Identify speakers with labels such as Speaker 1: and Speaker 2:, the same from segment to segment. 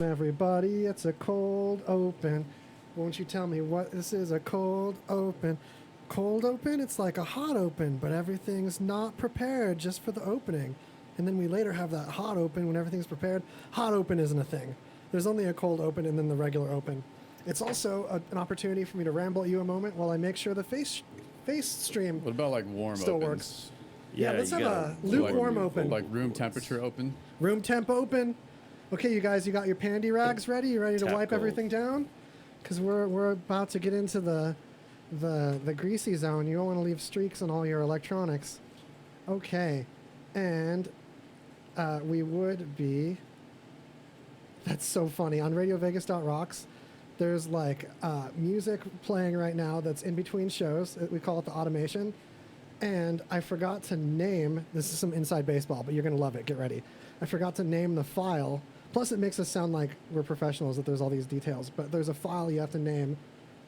Speaker 1: Everybody, it's a cold open. Won't you tell me what this is? A cold open. Cold open? It's like a hot open, but everything's not prepared just for the opening. And then we later have that hot open when everything's prepared. Hot open isn't a thing. There's only a cold open and then the regular open. It's also an opportunity for me to ramble at you a moment while I make sure the face stream
Speaker 2: What about like warm
Speaker 1: still
Speaker 2: opens?
Speaker 1: works. Yeah, let's have a
Speaker 2: like,
Speaker 1: lukewarm open.
Speaker 2: Like room temperature open?
Speaker 1: Room temp open. Okay, you guys, you got your pandy rags ready? You ready to
Speaker 3: Tap
Speaker 1: wipe
Speaker 3: gold.
Speaker 1: everything down? Because we're about to get into the greasy zone. You don't want to leave streaks on all your electronics. Okay, and we would be. That's so funny. On RadioVegas.rocks, there's like music playing right now that's in between shows. We call it the automation. And I forgot to name, this is some inside baseball, but you're going to love it. Get ready. I forgot to name the file. Plus, it makes us sound like we're professionals that there's all these details. But there's a file you have to name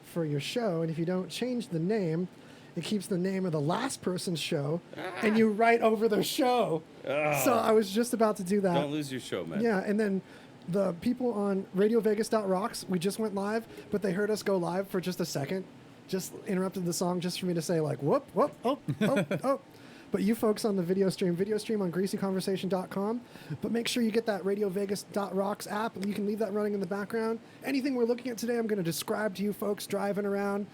Speaker 1: for your show. And if you don't change the name, it keeps the name of the last person's show. And you write over their show. So I was just about to do that.
Speaker 3: Don't lose your show, man.
Speaker 1: Yeah, and then the people on RadioVegas.rocks, we just went live, but they heard us go live for just a second. Just interrupted the song just for me to say like, whoop, whoop, oh, oh, oh. But you folks on the video stream on greasyconversation.com. But make sure you get that RadioVegas.rocks app. You can leave that running in the background. Anything we're looking at today, I'm going to describe to you folks driving around,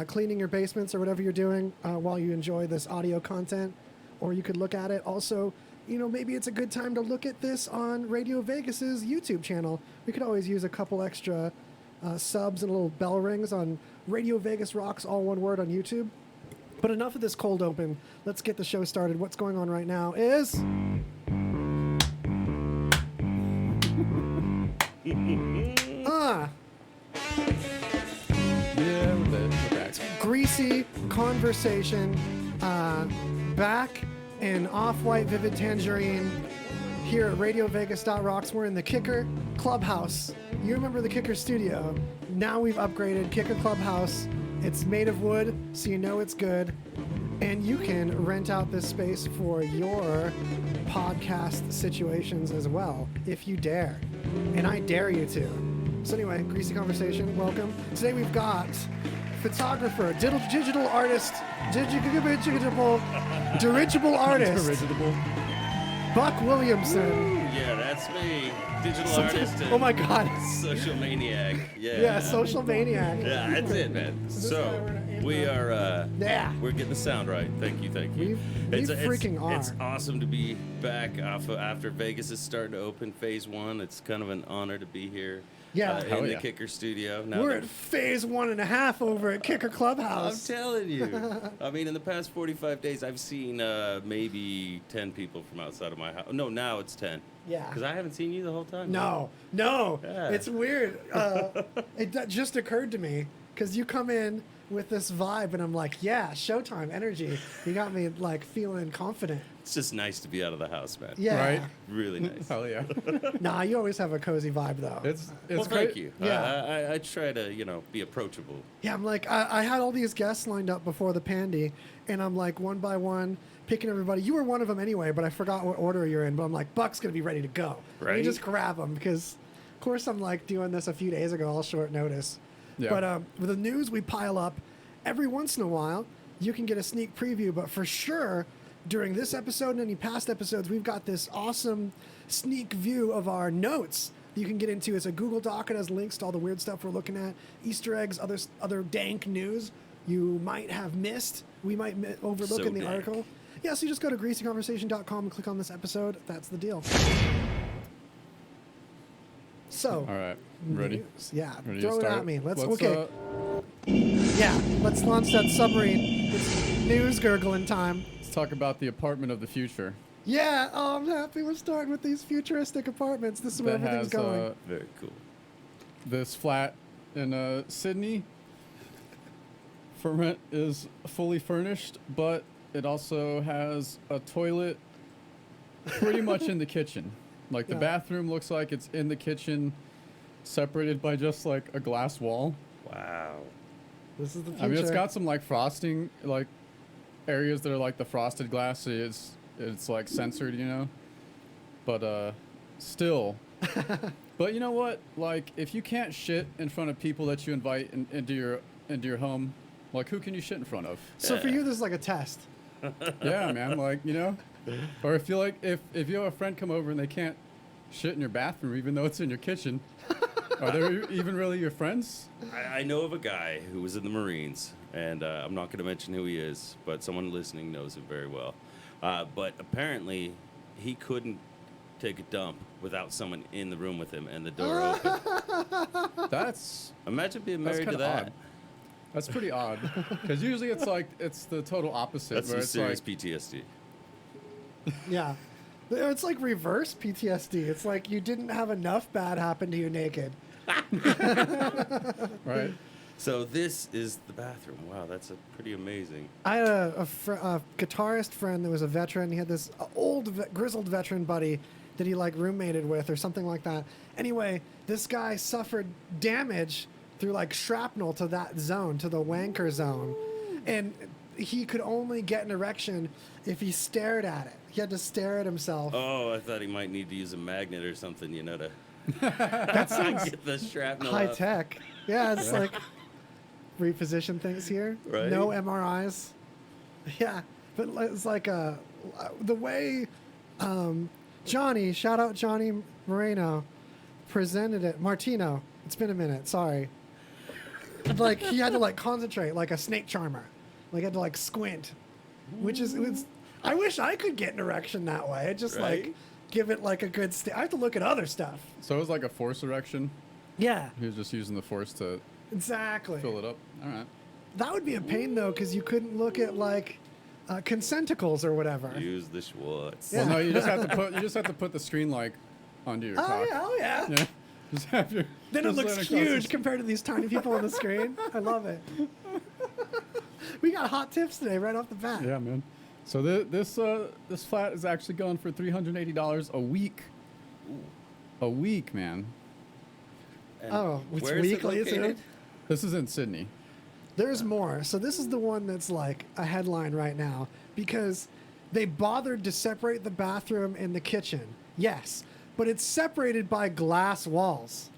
Speaker 1: cleaning your basements or whatever you're doing while you enjoy this audio content. Or you could look at it. Also, you know, maybe it's a good time to look at this on Radio Vegas's YouTube channel. We could always use a couple extra subs and little bell rings on Radio Vegas Rocks, all one word on YouTube. But enough of this cold open. Let's get the show started. What's going on right now is...
Speaker 2: Yeah, we're back.
Speaker 1: Greasy conversation. Back in off-white vivid tangerine here at RadioVegas.rocks. We're in the Kicker Clubhouse. You remember the Kicker Studio. Now we've upgraded Kicker Clubhouse. It's made of wood, so you know it's good. And you can rent out this space for your podcast situations as well, if you dare. And I dare you to. So anyway, Greasy Conversation, welcome. Today we've got photographer, digital artist, dirigible artist, Buck Williamson.
Speaker 3: Yeah, that's me. Digital artist. And
Speaker 1: Oh my God.
Speaker 3: Social maniac. Yeah.
Speaker 1: Yeah, social maniac.
Speaker 3: Yeah, that's it, man. So we are.
Speaker 1: Yeah.
Speaker 3: We're getting the sound right. Thank you.
Speaker 1: We freaking are.
Speaker 3: It's awesome to be back after Vegas is starting to open phase 1. It's kind of an honor to be here.
Speaker 1: Yeah.
Speaker 3: In the Kicker studio. Now
Speaker 1: We're at phase 1.5 over at Kicker
Speaker 3: I'm
Speaker 1: Clubhouse.
Speaker 3: telling you. I mean, in the past 45 days, I've seen maybe 10 people from outside of my house. No, now it's 10.
Speaker 1: Yeah.
Speaker 3: Because I haven't seen you the whole time.
Speaker 1: No.
Speaker 3: Yeah.
Speaker 1: It's weird. It just occurred to me because you come in with this vibe, and I'm like, yeah, showtime energy. You got me like feeling confident.
Speaker 3: It's just nice to be out of the house, man.
Speaker 1: Yeah.
Speaker 2: Right?
Speaker 3: Really nice.
Speaker 2: Hell yeah.
Speaker 1: Nah, you always have a cozy vibe though.
Speaker 2: It's
Speaker 3: Well,
Speaker 2: great.
Speaker 3: thank you.
Speaker 1: Yeah.
Speaker 3: I try to, be approachable.
Speaker 1: Yeah, I'm like, I had all these guests lined up before the pandy, and I'm like, one by one, picking everybody. You were one of them anyway, but I forgot what order you're in. But I'm like, Buck's going to be ready to go.
Speaker 3: Right.
Speaker 1: You just grab him because, of course, I'm like doing this a few days ago, all short notice.
Speaker 2: Yeah.
Speaker 1: But with the news we pile up every once in a while, you can get a sneak preview. But for sure, during this episode and any past episodes, we've got this awesome sneak view of our notes you can get into. It's a Google Doc. It has links to all the weird stuff we're looking at, Easter eggs, other dank news you might have missed. We might overlook
Speaker 3: So
Speaker 1: in the
Speaker 3: dank.
Speaker 1: article. Yeah, so you just go to greasyconversation.com and click on this episode. That's the deal. So,
Speaker 2: All right. Ready?
Speaker 1: news. Yeah,
Speaker 2: Ready to
Speaker 1: throw it
Speaker 2: start?
Speaker 1: at me. Let's
Speaker 2: uh,
Speaker 1: yeah, let's launch that submarine. It's news gurgling time.
Speaker 2: let's talk about the apartment of the future
Speaker 1: Yeah, oh, I'm happy we're starting with these futuristic apartments. This is where
Speaker 2: that
Speaker 1: everything's
Speaker 2: has
Speaker 1: going.
Speaker 3: Very cool.
Speaker 2: this flat in Sydney. For rent is fully furnished, but it also has a toilet pretty much in the kitchen. Like the
Speaker 1: Yeah.
Speaker 2: bathroom looks like it's in the kitchen, separated by just like a glass wall.
Speaker 3: Wow.
Speaker 1: This is the future.
Speaker 2: I mean, it's got some like frosting, like areas that are like the frosted glass, so it's like censored, But still, But you know what? Like, if you can't shit in front of people that you invite into your home, like, who can you shit in front of?
Speaker 1: So for you, this is like a test.
Speaker 2: Yeah, man. Like, you know, or if you have a friend come over and they can't shit in your bathroom, even though it's in your kitchen, are they even really your friends?
Speaker 3: I know of a guy who was in the Marines, and I'm not going to mention who he is, but someone listening knows him very well. But apparently, he couldn't take a dump without someone in the room with him and the door open.
Speaker 2: That's
Speaker 3: Imagine being married to
Speaker 2: kinda
Speaker 3: that.
Speaker 2: odd. That's pretty odd, because usually it's the total opposite.
Speaker 3: That's
Speaker 2: where
Speaker 3: some
Speaker 2: it's
Speaker 3: serious
Speaker 2: like,
Speaker 3: PTSD.
Speaker 1: Yeah. It's like reverse PTSD. It's like you didn't have enough bad happen to you naked.
Speaker 2: right?
Speaker 3: So this is the bathroom. Wow, that's a pretty amazing.
Speaker 1: I had a guitarist friend that was a veteran. He had this grizzled veteran buddy that he like roommated with or something like that. Anyway, this guy suffered damage through like shrapnel to that zone, to the wanker zone. And he could only get an erection if he stared at it. He had to stare at himself.
Speaker 3: Oh, I thought he might need to use a magnet or something, you know, to
Speaker 1: That sounds
Speaker 3: get the shrapnel
Speaker 1: high
Speaker 3: up.
Speaker 1: tech. Yeah, it's like reposition things here.
Speaker 3: Right.
Speaker 1: No MRIs. Yeah, but it's like the way Johnny, shout out Johnny Moreno, presented it. Martino, it's been a minute. Sorry. Like he had to like concentrate like a snake charmer. Like he had to like squint, which is I wish I could get an erection that way. It just
Speaker 3: Right?
Speaker 1: like give it like a good. I have to look at other stuff.
Speaker 2: So it was like a force erection.
Speaker 1: Yeah,
Speaker 2: He was just using the force to
Speaker 1: exactly.
Speaker 2: fill it up. All right.
Speaker 1: That would be a pain though, because you couldn't look at like consenticles or whatever.
Speaker 3: Use the Schwartz.
Speaker 1: Yeah.
Speaker 2: Well, no, you just have to put the screen like under your
Speaker 1: Oh
Speaker 2: cock.
Speaker 1: yeah, oh yeah.
Speaker 2: Yeah. Just have your.
Speaker 1: Then it
Speaker 2: just
Speaker 1: looks
Speaker 2: lean across
Speaker 1: huge
Speaker 2: the-
Speaker 1: compared to these tiny people on the screen. I love it. We got hot tips today right off the bat.
Speaker 2: Yeah, man. So this flat is actually going for $380 a week. A week, man.
Speaker 3: And
Speaker 1: Oh, it's
Speaker 3: where is it
Speaker 1: weekly, isn't it?
Speaker 3: located?
Speaker 2: This is in Sydney.
Speaker 1: There's more. So this is the one that's like a headline right now because they bothered to separate the bathroom and the kitchen. Yes, but it's separated by glass walls.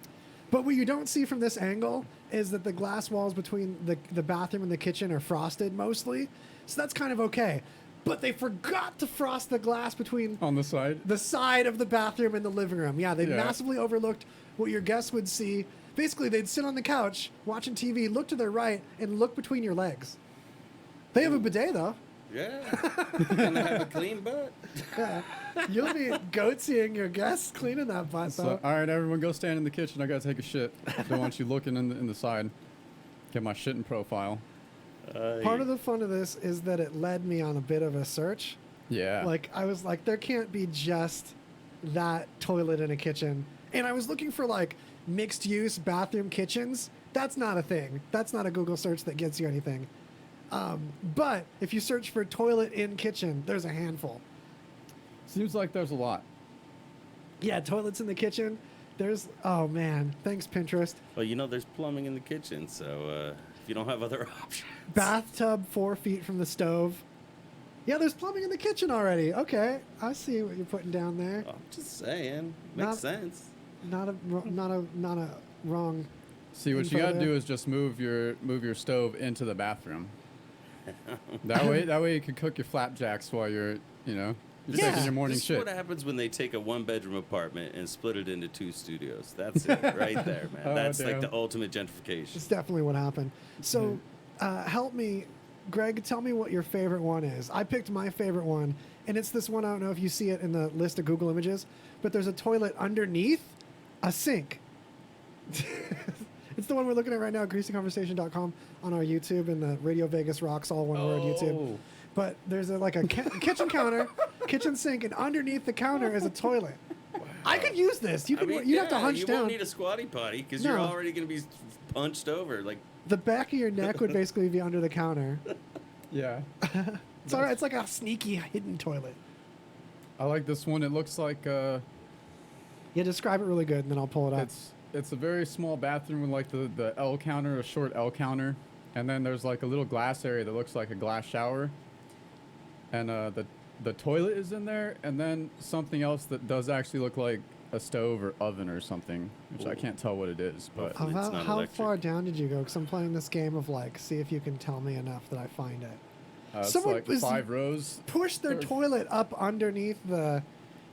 Speaker 1: But what you don't see from this angle is that the glass walls between the bathroom and the kitchen are frosted mostly. So that's kind of okay. But they forgot to frost the glass between
Speaker 2: On the side.
Speaker 1: the side of the bathroom and the living room. Yeah, they
Speaker 2: Yeah.
Speaker 1: massively overlooked what your guests would see. Basically, they'd sit on the couch watching TV, look to their right, and look between your legs. They have a bidet, though.
Speaker 3: Yeah. Gonna have a clean butt.
Speaker 1: Yeah. You'll be goatseeing your guests cleaning that butt,
Speaker 2: So,
Speaker 1: though.
Speaker 2: all right, everyone, go stand in the kitchen. I gotta take a shit. Don't want you looking in the side. Get my shitting profile.
Speaker 1: Part of the fun of this is that it led me on a bit of a search.
Speaker 2: Yeah.
Speaker 1: Like, I was like, there can't be just that toilet in a kitchen. And I was looking for, like, mixed-use bathroom kitchens. That's not a thing. That's not a Google search that gets you anything. But if you search for toilet in kitchen, there's a handful.
Speaker 2: Seems like there's a lot.
Speaker 1: Yeah, toilets in the kitchen. There's, oh, man. Thanks, Pinterest.
Speaker 3: Well, you know, there's plumbing in the kitchen, so if you don't have other options.
Speaker 1: Bathtub 4 feet from the stove. Yeah, there's plumbing in the kitchen already. Okay, I see what you're putting down there.
Speaker 3: I'm just saying. Makes
Speaker 1: Not-
Speaker 3: sense.
Speaker 1: Not a wrong.
Speaker 2: See, what you
Speaker 1: Info
Speaker 2: gotta
Speaker 1: there.
Speaker 2: do is just move your stove into the bathroom. That way you can cook your flapjacks while you're
Speaker 1: Yeah.
Speaker 2: taking your morning
Speaker 3: This is
Speaker 2: shit.
Speaker 3: what happens when they take a one-bedroom apartment and split it into 2 studios. That's it, right there, man.
Speaker 2: Oh,
Speaker 3: That's
Speaker 2: damn.
Speaker 3: like the ultimate gentrification.
Speaker 1: It's definitely what happened. So, help me, Greg. Tell me what your favorite one is. I picked my favorite one, and it's this one. I don't know if you see it in the list of Google images, but there's a toilet underneath a sink. It's the one we're looking at right now, greasyconversation.com on our YouTube and the Radio Vegas Rocks, all one word YouTube.
Speaker 2: Oh.
Speaker 1: But there's a kitchen counter, kitchen sink, and underneath the counter is a toilet. I could use this. You'd have to hunch
Speaker 3: you
Speaker 1: down.
Speaker 3: won't need a squatty potty because
Speaker 1: No.
Speaker 3: you're already going to be punched over. Like,
Speaker 1: The back of your neck would basically be under the counter.
Speaker 2: Yeah.
Speaker 1: It's all right. It's like a sneaky hidden toilet.
Speaker 2: I like this one. It looks like
Speaker 1: Yeah, describe it really good, and then I'll pull it up.
Speaker 2: it's a very small bathroom with like the L counter, a short L counter, and then there's like a little glass area that looks like a glass shower, and the toilet is in there, and then something else that does actually look like a stove or oven or something, which I can't tell what it is. But
Speaker 3: Hopefully it's not
Speaker 1: How
Speaker 3: electric.
Speaker 1: far down did you go? Because I'm playing this game of like, see if you can tell me enough that I find it.
Speaker 2: it's
Speaker 1: Someone
Speaker 2: like
Speaker 1: is-
Speaker 2: 5 rows.
Speaker 1: Push their toilet up underneath the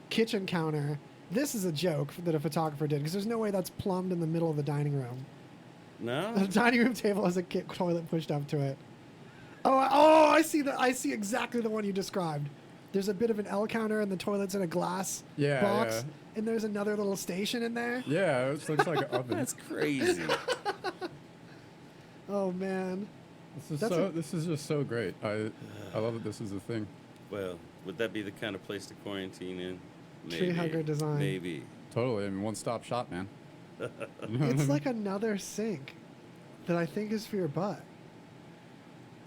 Speaker 1: kitchen counter. This is a joke that a photographer did because there's no way that's plumbed in the middle of the dining room.
Speaker 3: No?
Speaker 1: The dining room table has a toilet pushed up to it. I see that. I see exactly the one you described. There's a bit of an L counter and the toilet's in a glass
Speaker 2: Yeah,
Speaker 1: box,
Speaker 2: yeah.
Speaker 1: and there's another little station in there.
Speaker 2: Yeah, it looks like an oven.
Speaker 3: That's crazy.
Speaker 1: Oh man.
Speaker 2: This is just so great. I love that this is a thing.
Speaker 3: Well, would that be the kind of place to quarantine in?
Speaker 1: Tree hugger design.
Speaker 3: Maybe.
Speaker 2: Totally. I mean, one-stop shop, man.
Speaker 1: It's like another sink that I think is for your butt.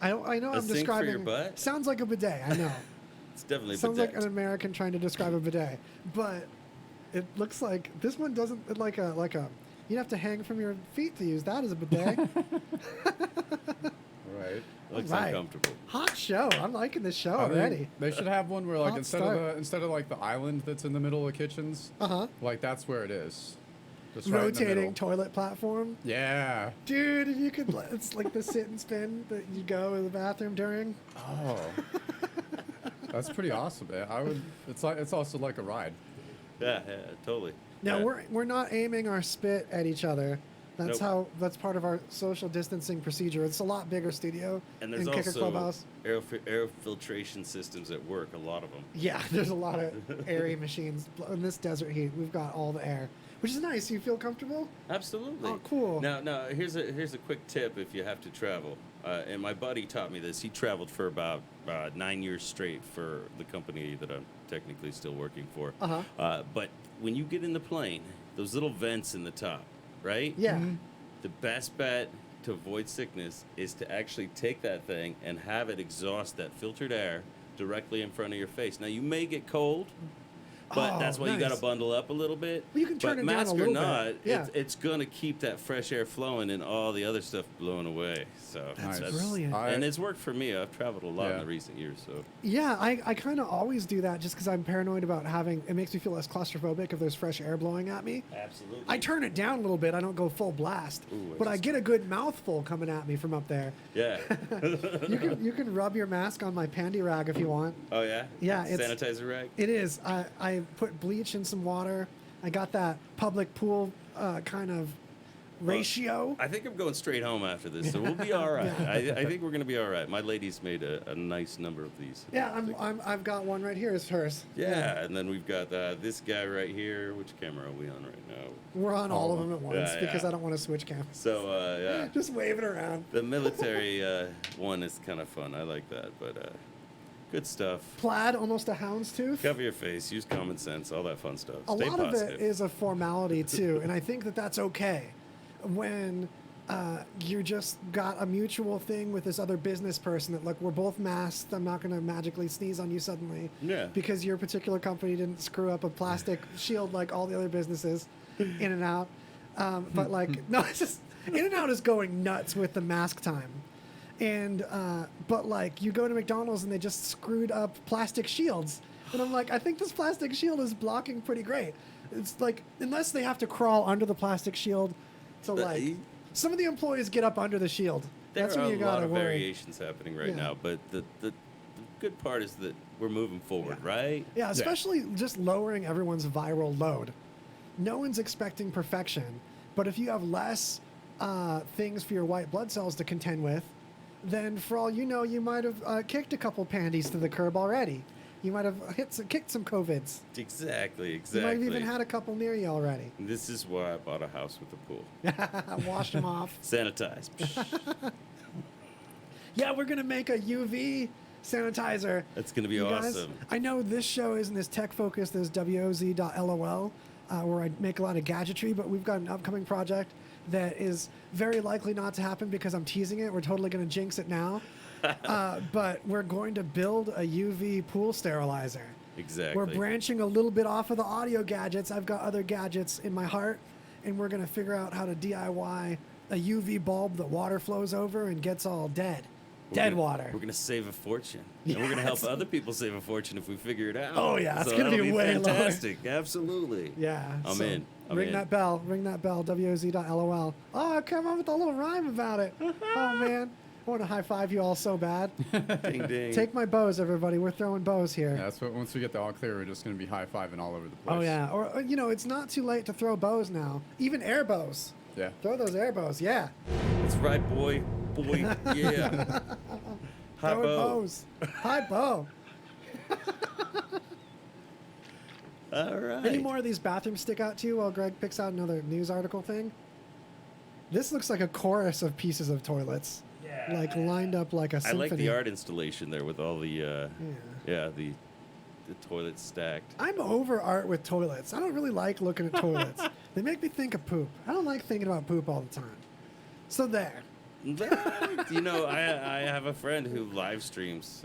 Speaker 1: I know
Speaker 3: A
Speaker 1: I'm
Speaker 3: sink for
Speaker 1: describing.
Speaker 3: your butt?
Speaker 1: Sounds like a bidet. I know.
Speaker 3: It's definitely
Speaker 1: Sounds
Speaker 3: bidet.
Speaker 1: like an American trying to describe a bidet, but it looks like this one doesn't like a. You'd have to hang from your feet to use that as a bidet.
Speaker 2: Right.
Speaker 3: Looks
Speaker 1: Right.
Speaker 3: uncomfortable.
Speaker 1: Hot show. I'm liking this show
Speaker 2: I think
Speaker 1: already.
Speaker 2: They should have one where, like,
Speaker 1: Hot
Speaker 2: instead of like the island that's in the middle of the kitchens, like that's where it is. Just right in the
Speaker 1: Rotating
Speaker 2: middle.
Speaker 1: toilet platform.
Speaker 2: Yeah.
Speaker 1: Dude, if you could, it's like the sit and spin that you go in the bathroom during.
Speaker 2: Oh. That's pretty awesome, man. It's also like a ride.
Speaker 3: Yeah, totally.
Speaker 1: Now
Speaker 3: Yeah.
Speaker 1: we're not aiming our spit at each other. That's
Speaker 3: Nope.
Speaker 1: that's part of our social distancing procedure. It's a lot bigger studio
Speaker 3: And there's
Speaker 1: in Kicker
Speaker 3: also
Speaker 1: Clubhouse.
Speaker 3: air filtration systems at work, a lot of them.
Speaker 1: Yeah, there's a lot of airy machines. In this desert heat, we've got all the air, which is nice. You feel comfortable?
Speaker 3: Absolutely.
Speaker 1: Oh, cool.
Speaker 3: Now, here's a quick tip if you have to travel. And my buddy taught me this. He traveled for about 9 years straight for the company that I'm technically still working for. But when you get in the plane, those little vents in the top, right?
Speaker 1: Yeah.
Speaker 3: The best bet to avoid sickness is to actually take that thing and have it exhaust that filtered air directly in front of your face. Now, you may get cold, but
Speaker 1: Oh,
Speaker 3: that's why you got
Speaker 1: nice.
Speaker 3: to bundle up a little bit.
Speaker 1: Well, you can turn
Speaker 3: but
Speaker 1: it down a
Speaker 3: mask or
Speaker 1: little bit.
Speaker 3: not,
Speaker 1: Yeah.
Speaker 3: it's going to keep that fresh air flowing and all the other stuff blowing away. So
Speaker 1: That's
Speaker 2: Nice.
Speaker 1: brilliant.
Speaker 3: and it's worked for me. I've traveled a lot in
Speaker 2: Yeah.
Speaker 3: the recent years. So
Speaker 1: Yeah, I kind of always do that just because I'm paranoid about having. It makes me feel less claustrophobic if there's fresh air blowing at me.
Speaker 3: absolutely.
Speaker 1: I turn it down a little bit. I don't go full blast,
Speaker 3: Ooh, I
Speaker 1: but I
Speaker 3: just-
Speaker 1: get a good mouthful coming at me from up there.
Speaker 3: Yeah.
Speaker 1: You can rub your mask on my pandy rag if you want.
Speaker 3: Oh yeah.
Speaker 1: Yeah, it's-
Speaker 3: sanitizer rag.
Speaker 1: It is. I put bleach in some water. I got that public pool kind of ratio.
Speaker 3: I think I'm going straight home after this, so we'll be all right. I think we're going to be all right. My lady's made a nice number of these.
Speaker 1: Yeah, I've got one right here. It's hers.
Speaker 3: Yeah, and then we've got this guy right here. Which camera are we on right now?
Speaker 1: We're on all of them at once
Speaker 3: Yeah,
Speaker 1: because
Speaker 3: yeah.
Speaker 1: I don't want to switch cameras.
Speaker 3: So, yeah.
Speaker 1: Just wave it around.
Speaker 3: The military one is kind of fun. I like that, but good stuff.
Speaker 1: Plaid, almost a houndstooth.
Speaker 3: Cover your face, use common sense, all that fun stuff.
Speaker 1: A
Speaker 3: Stay
Speaker 1: lot
Speaker 3: positive.
Speaker 1: of it is a formality too, and I think that that's okay. When you just got a mutual thing with this other business person that, look, we're both masked. I'm not going to magically sneeze on you suddenly.
Speaker 3: Yeah.
Speaker 1: Because your particular company didn't screw up a plastic shield like all the other businesses, In and Out. But like, no, it's just In and Out is going nuts with the mask time. And but like, you go to McDonald's and they just screwed up plastic shields, and I'm like, I think this plastic shield is blocking pretty great. It's like, unless they have to crawl under the plastic shield to like. Some of the employees get up under the shield.
Speaker 3: There
Speaker 1: That's
Speaker 3: are
Speaker 1: when you
Speaker 3: a lot
Speaker 1: gotta
Speaker 3: of
Speaker 1: worry.
Speaker 3: variations happening right
Speaker 1: Yeah.
Speaker 3: now, but the good part is that we're moving forward, right?
Speaker 1: Yeah, especially just lowering everyone's viral load. No one's expecting perfection, but if you have less things for your white blood cells to contend with, then for all you know, you might have kicked a couple panties to the curb already. You might have kicked some COVIDs.
Speaker 3: Exactly.
Speaker 1: You might have even had a couple near you already.
Speaker 3: This is why I bought a house with a pool.
Speaker 1: Washed them off.
Speaker 3: Sanitized.
Speaker 1: Yeah, we're going to make a UV sanitizer.
Speaker 3: That's going to be
Speaker 1: You guys,
Speaker 3: awesome.
Speaker 1: I know this show isn't as tech focused as WOZ.LOL, where I make a lot of gadgetry, but we've got an upcoming project that is very likely not to happen because I'm teasing it. We're totally going to jinx it now. But we're going to build a UV pool sterilizer.
Speaker 3: Exactly.
Speaker 1: We're branching a little bit off of the audio gadgets. I've got other gadgets in my heart, and we're going to figure out how to DIY a UV bulb that water flows over and gets all dead. Dead water.
Speaker 3: We're gonna save a fortune, and we're gonna help other people save a fortune if we figure it out.
Speaker 1: Oh, yeah, it's
Speaker 3: so
Speaker 1: gonna
Speaker 3: that'll
Speaker 1: be way lower.
Speaker 3: fantastic. Absolutely.
Speaker 1: Yeah.
Speaker 3: I'm
Speaker 1: so
Speaker 3: in. I'm
Speaker 1: ring
Speaker 3: in.
Speaker 1: that bell. Ring that bell. WOZ.LOL. Oh, come on with a little rhyme about it. Oh, man. I want to high five you all so bad.
Speaker 3: Ding ding.
Speaker 1: Take my bows, everybody. We're throwing bows here.
Speaker 2: Yeah, that's what. Once we get the all clear, we're just gonna be high fiving all over the place.
Speaker 1: Oh, yeah. Or, you know, it's not too late to throw bows now. Even air bows.
Speaker 2: Yeah.
Speaker 1: Throw those air bows. Yeah.
Speaker 3: That's right, boy. Boy. Yeah. High
Speaker 1: Throwing
Speaker 3: bow.
Speaker 1: bows. High bow.
Speaker 3: All right.
Speaker 1: Any more of these bathrooms stick out to you while Greg picks out another news article thing? This looks like a chorus of pieces of toilets.
Speaker 3: Yeah.
Speaker 1: Like lined up like a
Speaker 3: I
Speaker 1: symphony.
Speaker 3: like the art installation there with all the the toilets stacked.
Speaker 1: I'm over art with toilets. I don't really like looking at toilets. They make me think of poop. I don't like thinking about poop all the time. So there.
Speaker 3: You know, I have a friend who live streams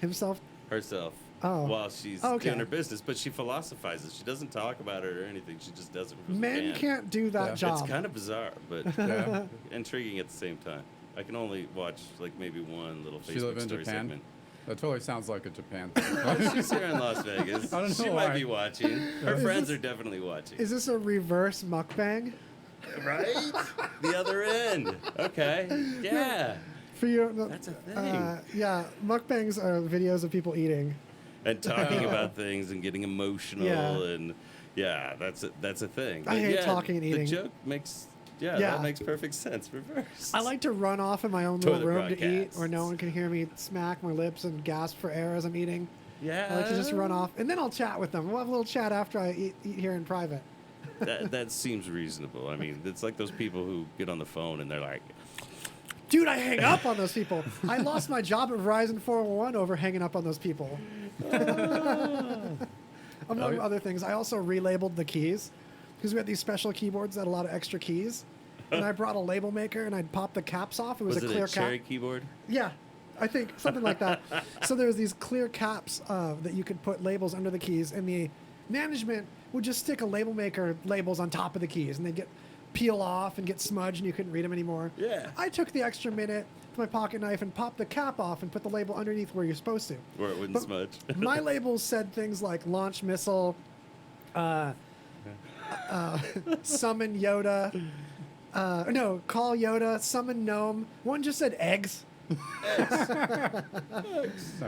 Speaker 1: Himself.
Speaker 3: herself while she's doing her business, but she philosophizes. She doesn't talk about it or anything. She just does it because
Speaker 1: Men can't do that
Speaker 2: Yeah.
Speaker 1: job.
Speaker 3: It's kind of bizarre, but
Speaker 2: Yeah.
Speaker 3: intriguing at the same time. I can only watch like maybe one little
Speaker 2: She live
Speaker 3: Facebook
Speaker 2: in
Speaker 3: story
Speaker 2: Japan?
Speaker 3: segment.
Speaker 2: That totally sounds like a Japan thing.
Speaker 3: She's here in Las Vegas.
Speaker 2: I don't
Speaker 3: She
Speaker 2: know
Speaker 3: might
Speaker 2: why.
Speaker 3: be watching. Her
Speaker 1: Is
Speaker 3: friends
Speaker 1: this-
Speaker 3: are definitely watching.
Speaker 1: Is this a reverse mukbang?
Speaker 3: Right? The other end. Okay. Yeah.
Speaker 1: For your,
Speaker 3: That's a thing.
Speaker 1: yeah, mukbangs are videos of people eating.
Speaker 3: And talking about things and getting emotional
Speaker 1: Yeah.
Speaker 3: and that's a thing.
Speaker 1: I
Speaker 3: But
Speaker 1: hate talking and eating.
Speaker 3: The joke makes
Speaker 1: Yeah.
Speaker 3: that makes perfect sense. Reverse.
Speaker 1: I like to run off in my own little
Speaker 3: Toilet
Speaker 1: room to eat
Speaker 3: broadcasts.
Speaker 1: where no one can hear me smack my lips and gasp for air as I'm eating.
Speaker 3: Yeah.
Speaker 1: I like to just run off, and then I'll chat with them. We'll have a little chat after I eat here in private.
Speaker 3: That seems reasonable. I mean, it's like those people who get on the phone and they're like,
Speaker 1: Dude, I hang up on those people. I lost my job at Verizon 401 over hanging up on those people. Among other things, I also relabeled the keys because we had these special keyboards that had a lot of extra keys. And I brought a label maker and I'd pop the caps off. It was,
Speaker 3: was
Speaker 1: a
Speaker 3: it
Speaker 1: clear
Speaker 3: a cherry
Speaker 1: cap.
Speaker 3: keyboard?
Speaker 1: Yeah, I think something like that. So there was these clear caps that you could put labels under the keys, and the management would just stick a label maker labels on top of the keys, and they'd get peel off and get smudged, and you couldn't read them anymore.
Speaker 3: Yeah.
Speaker 1: I took the extra minute with my pocket knife and popped the cap off and put the label underneath where you're supposed to.
Speaker 3: Where it wouldn't
Speaker 1: But
Speaker 3: smudge.
Speaker 1: my labels said things like launch missile, summon Yoda, no, call Yoda, summon gnome. One just said eggs.
Speaker 2: Nice.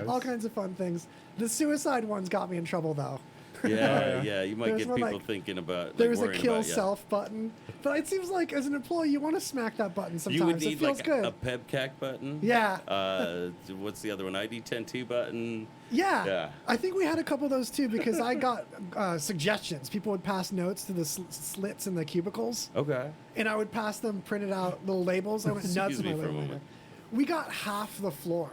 Speaker 1: All kinds of fun things. The suicide ones got me in trouble though.
Speaker 3: Yeah. You might
Speaker 1: There's
Speaker 3: get
Speaker 1: one,
Speaker 3: people
Speaker 1: like,
Speaker 3: thinking about
Speaker 1: There
Speaker 3: like,
Speaker 1: was a
Speaker 3: worrying
Speaker 1: kill
Speaker 3: about, yeah.
Speaker 1: self button, but it seems like as an employee you want to smack that button sometimes.
Speaker 3: You would
Speaker 1: It
Speaker 3: need
Speaker 1: feels
Speaker 3: like
Speaker 1: good.
Speaker 3: a PEBCAC button.
Speaker 1: Yeah.
Speaker 3: What's the other one? ID10T button.
Speaker 1: Yeah.
Speaker 3: Yeah.
Speaker 1: I think we had a couple of those too because I got suggestions. People would pass notes to the slits in the cubicles,
Speaker 3: Okay.
Speaker 1: and I would pass them printed out little labels. I went nuts
Speaker 3: Excuse
Speaker 1: with my
Speaker 3: me for a
Speaker 1: label
Speaker 3: moment.
Speaker 1: maker. We got half the floor.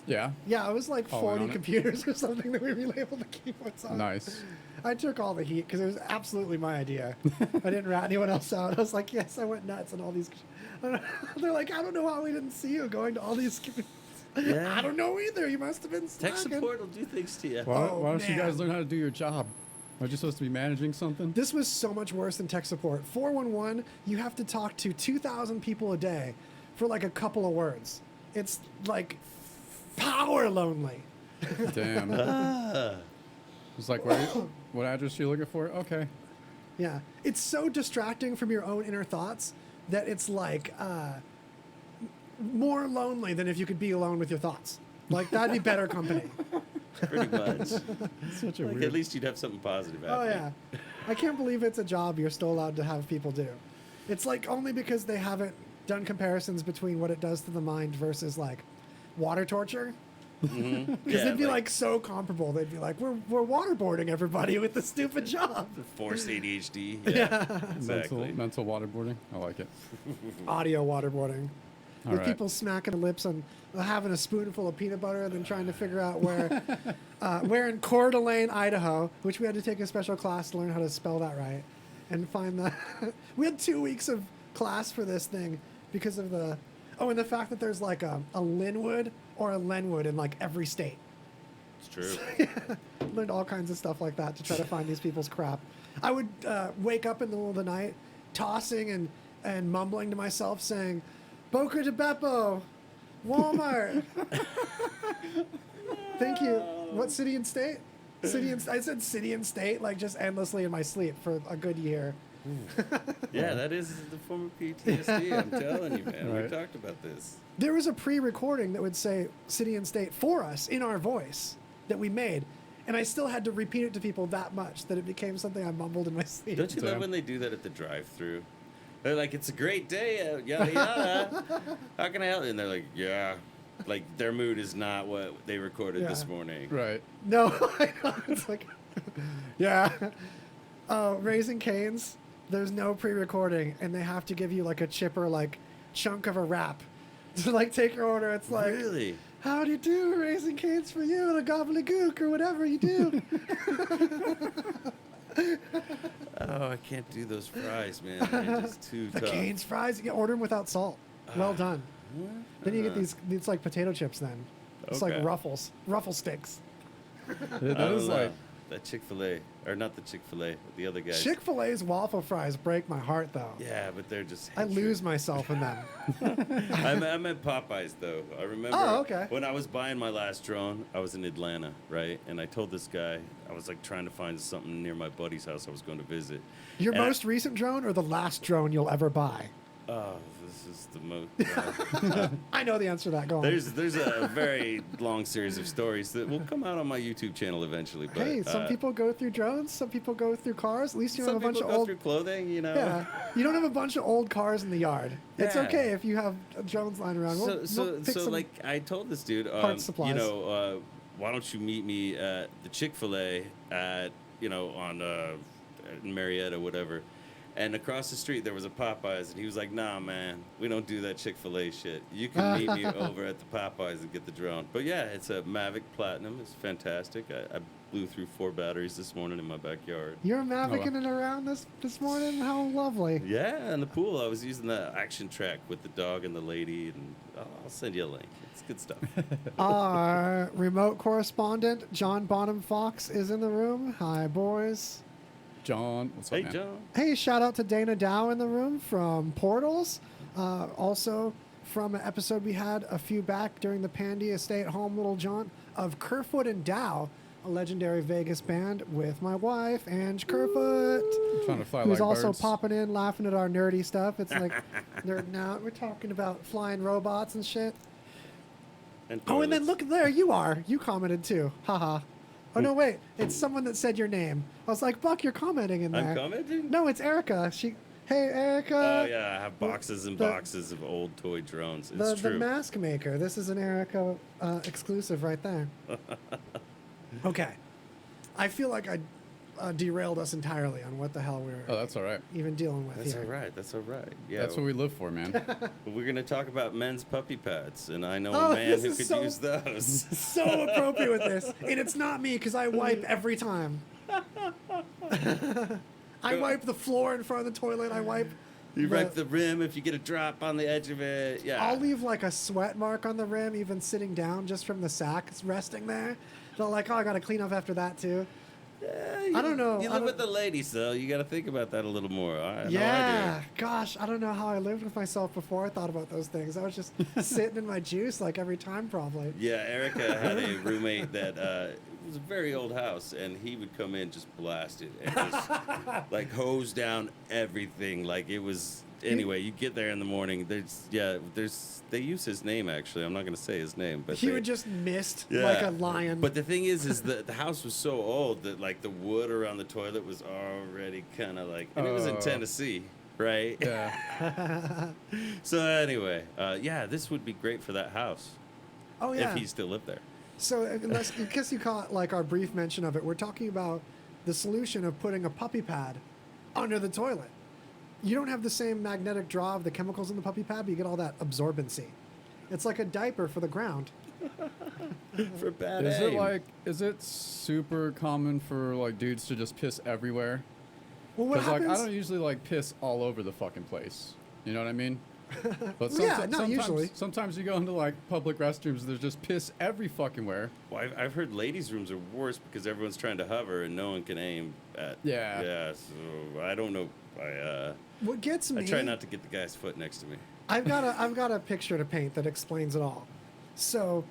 Speaker 2: Yeah.
Speaker 1: Yeah, it was like
Speaker 2: Oh,
Speaker 1: 40
Speaker 2: on it?
Speaker 1: computers or something that we relabeled the keyboards on.
Speaker 2: Nice.
Speaker 1: I took all the heat because it was absolutely my idea. I didn't rat anyone else out. I was like, yes, I went nuts on all these. They're like, I don't know how we didn't see you going to all these.
Speaker 3: Yeah.
Speaker 1: I don't know either. You must have been
Speaker 3: Tech
Speaker 1: slacking.
Speaker 3: support will do things to you.
Speaker 2: Why don't you
Speaker 1: man.
Speaker 2: guys learn how to do your job? Aren't you supposed to be managing something?
Speaker 1: This was so much worse than tech support. 411, you have to talk to 2,000 people a day for like a couple of words. It's like power lonely.
Speaker 2: Damn. It's like, what address are you looking for? Okay.
Speaker 1: Yeah. It's so distracting from your own inner thoughts that it's like more lonely than if you could be alone with your thoughts. Like, that'd be better company.
Speaker 3: Pretty much.
Speaker 2: Such a
Speaker 3: Like,
Speaker 2: weird.
Speaker 3: at least you'd have something positive
Speaker 1: Oh,
Speaker 3: happening.
Speaker 1: yeah. I can't believe it's a job you're still allowed to have people do. It's like only because they haven't done comparisons between what it does to the mind versus like water torture.
Speaker 3: Mm-hmm.
Speaker 1: Because they'd be like so comparable. They'd be like, we're waterboarding everybody with this stupid job.
Speaker 3: forced ADHD. Yeah, exactly.
Speaker 2: Mental waterboarding. I like it.
Speaker 1: Audio waterboarding.
Speaker 2: All
Speaker 1: With
Speaker 2: right.
Speaker 1: people smacking their lips on having a spoonful of peanut butter and then trying to figure out where in Coeur d'Alene, Idaho, which we had to take a special class to learn how to spell that right, and find the. We had 2 weeks of class for this thing because of the. Oh, and the fact that there's like a Linwood or a Lenwood in like every state.
Speaker 3: It's true.
Speaker 1: Learned all kinds of stuff like that to try to find these people's crap. I would wake up in the middle of the night, tossing and mumbling to myself, saying, "Boca de Beppo, Walmart. Thank you. What city and state? I said city and state like just endlessly in my sleep for a good year.
Speaker 3: Yeah, that is the form of PTSD. I'm telling you, man. We
Speaker 2: Right.
Speaker 3: talked about this.
Speaker 1: There was a pre-recording that would say city and state for us in our voice that we made. And I still had to repeat it to people that much that it became something I mumbled in my sleep.
Speaker 3: Don't you love
Speaker 2: Damn.
Speaker 3: when they do that at the drive-thru? They're like, "It's a great day, yada yada. How can I help you?" And they're like, "Yeah." Like their mood is not what they recorded
Speaker 1: Yeah.
Speaker 3: this morning.
Speaker 2: Right.
Speaker 1: No, I know. It's like, yeah. Raising Cane's, there's no pre-recording, and they have to give you like a chipper, like chunk of a wrap to like take your order. It's like,
Speaker 3: Really?
Speaker 1: how do you do? Raising Cane's for you, and a gobbledygook or whatever you do.
Speaker 3: Oh, I can't do those fries, man. They're just too
Speaker 1: The
Speaker 3: tough.
Speaker 1: Cane's fries, you order them without salt. Well done. Then you get these like potato chips. Then it's
Speaker 3: Okay.
Speaker 1: like ruffle sticks.
Speaker 2: Yeah,
Speaker 3: I
Speaker 2: that
Speaker 3: don't
Speaker 2: is
Speaker 3: know.
Speaker 2: like,
Speaker 3: That Chick-fil-A, or not the Chick-fil-A, the other guys.
Speaker 1: Chick-fil-A's waffle fries break my heart though.
Speaker 3: Yeah, but they're just.
Speaker 1: I lose myself in them.
Speaker 3: I'm at Popeyes though. I remember.
Speaker 1: Oh, okay.
Speaker 3: When I was buying my last drone, I was in Atlanta, right? And I told this guy I was like trying to find something near my buddy's house I was going to visit.
Speaker 1: Your
Speaker 3: And
Speaker 1: most recent drone or the last drone you'll ever buy?
Speaker 3: Oh, this is the most.
Speaker 1: I know the answer to that. Go on.
Speaker 3: There's a very long series of stories that will come out on my YouTube channel eventually. But
Speaker 1: Hey, some people go through drones. Some people go through cars. At least you don't
Speaker 3: some
Speaker 1: have a bunch
Speaker 3: people
Speaker 1: of
Speaker 3: go
Speaker 1: old.
Speaker 3: through clothing, you know.
Speaker 1: Yeah, you don't have a bunch of old cars in the yard. It's
Speaker 3: Yeah.
Speaker 1: okay if you have drones lying around.
Speaker 3: So,
Speaker 1: We'll pick some-
Speaker 3: like I told this dude,
Speaker 1: parts supplies.
Speaker 3: you know, why don't you meet me at the Chick-fil-A at, you know, on in Marietta, whatever. And across the street there was a Popeyes, and he was like, "Nah, man, we don't do that Chick-fil-A shit. You can meet me over at the Popeyes and get the drone." But yeah, it's a Mavic Platinum. It's fantastic. I blew through 4 batteries this morning in my backyard.
Speaker 1: You're mavicking it around this morning. How lovely.
Speaker 3: Yeah, in the pool I was using the action track with the dog and the lady, and I'll send you a link. It's good stuff.
Speaker 1: Our remote correspondent John Bonham Fox is in the room. Hi, boys.
Speaker 2: John. What's up,
Speaker 3: Hey,
Speaker 2: man?
Speaker 3: John.
Speaker 1: Hey, shout out to Dana Dow in the room from Portals. Also from an episode we had a few back during the Pandy stay-at-home little jaunt of Kerfoot and Dow, a legendary Vegas band with my wife, Ange Kerfoot,
Speaker 2: Trying to fly
Speaker 1: who's
Speaker 2: like
Speaker 1: also
Speaker 2: birds.
Speaker 1: popping in, laughing at our nerdy stuff. It's like, nerding out. We're talking about flying robots and shit.
Speaker 3: And
Speaker 1: Oh, and then
Speaker 3: toilets.
Speaker 1: look there, you are. You commented too. Haha. Oh, no, wait. It's someone that said your name. I was like, Buck, you're commenting in there.
Speaker 3: I'm commenting?
Speaker 1: No, it's Erica. Hey, Erica.
Speaker 3: Oh, yeah, I have boxes and
Speaker 1: the-
Speaker 3: boxes of old toy drones. It's
Speaker 1: The
Speaker 3: true.
Speaker 1: mask maker. This is an Erica exclusive right there. Okay. I feel like I derailed us entirely on what the hell we were
Speaker 2: Oh, that's all right.
Speaker 1: even dealing with
Speaker 3: That's
Speaker 1: here.
Speaker 3: all right. That's all right. Yeah,
Speaker 2: That's what we live for, man.
Speaker 3: we're going to talk about men's puppy pads, and I know
Speaker 1: Oh,
Speaker 3: a man
Speaker 1: this
Speaker 3: who
Speaker 1: is
Speaker 3: could
Speaker 1: so-
Speaker 3: use those.
Speaker 1: So appropriate with this. And it's not me because I wipe every time. I wipe the floor in front of the toilet. I wipe.
Speaker 3: You wipe the rim if you get a drop on the edge of it. Yeah.
Speaker 1: I'll leave like a sweat mark on the rim, even sitting down just from the sack resting there. They're like, oh, I got to clean up after that too.
Speaker 3: Yeah,
Speaker 1: I don't know.
Speaker 3: You
Speaker 1: I
Speaker 3: live
Speaker 1: don't-
Speaker 3: with the ladies, though. You got to think about that a little more. I know I
Speaker 1: Yeah, gosh, I don't know how I lived with myself before I thought about those things. I was just sitting in my juice like every time, probably.
Speaker 3: do. Yeah, Erica had a roommate that it was a very old house, and he would come in just blasted and just like hose down everything. Like it was. Anyway, you get there in the morning. They use his name actually. I'm not going to say his name, but
Speaker 1: He
Speaker 3: they-
Speaker 1: would just mist
Speaker 3: Yeah.
Speaker 1: like a lion.
Speaker 3: But the thing is that the house was so old that like the wood around the toilet was already kind of like, and it was in
Speaker 2: Oh.
Speaker 3: Tennessee, right?
Speaker 2: Yeah.
Speaker 3: So anyway, yeah, this would be great for that house
Speaker 1: oh yeah.
Speaker 3: if he still lived there.
Speaker 1: So unless, in case you caught like our brief mention of it, we're talking about the solution of putting a puppy pad under the toilet. You don't have the same magnetic draw of the chemicals in the puppy pad, but you get all that absorbency. It's like a diaper for the ground.
Speaker 3: For bad
Speaker 2: Is it super common for like dudes to just piss everywhere?
Speaker 1: Well, what
Speaker 2: Because like
Speaker 1: happens?
Speaker 2: I don't usually like piss all over the fucking place. You know what I mean? But
Speaker 1: Yeah, not usually.
Speaker 2: Sometimes you go into like public restrooms, there's just piss every fucking where.
Speaker 3: Well, I've heard ladies' rooms are worse because everyone's trying to hover and no one can aim at.
Speaker 2: Yeah.
Speaker 3: Yeah. So I don't know
Speaker 1: What gets me?
Speaker 3: I try not to get the guy's foot next to me.
Speaker 1: I've got a picture to paint that explains it all. So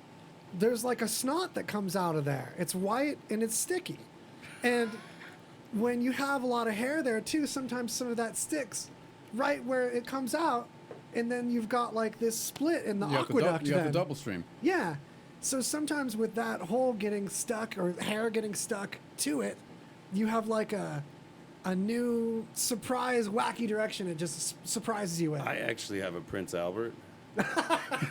Speaker 1: there's like a snot that comes out of there. It's white and it's sticky. And when you have a lot of hair there too, sometimes some of that sticks right where it comes out, and then you've got like this split in the aqueduct.
Speaker 2: You have the
Speaker 1: then.
Speaker 2: double stream.
Speaker 1: Yeah. So sometimes with that hole getting stuck or hair getting stuck to it, you have like a new surprise wacky direction it just surprises you with.
Speaker 3: I actually have a Prince Albert,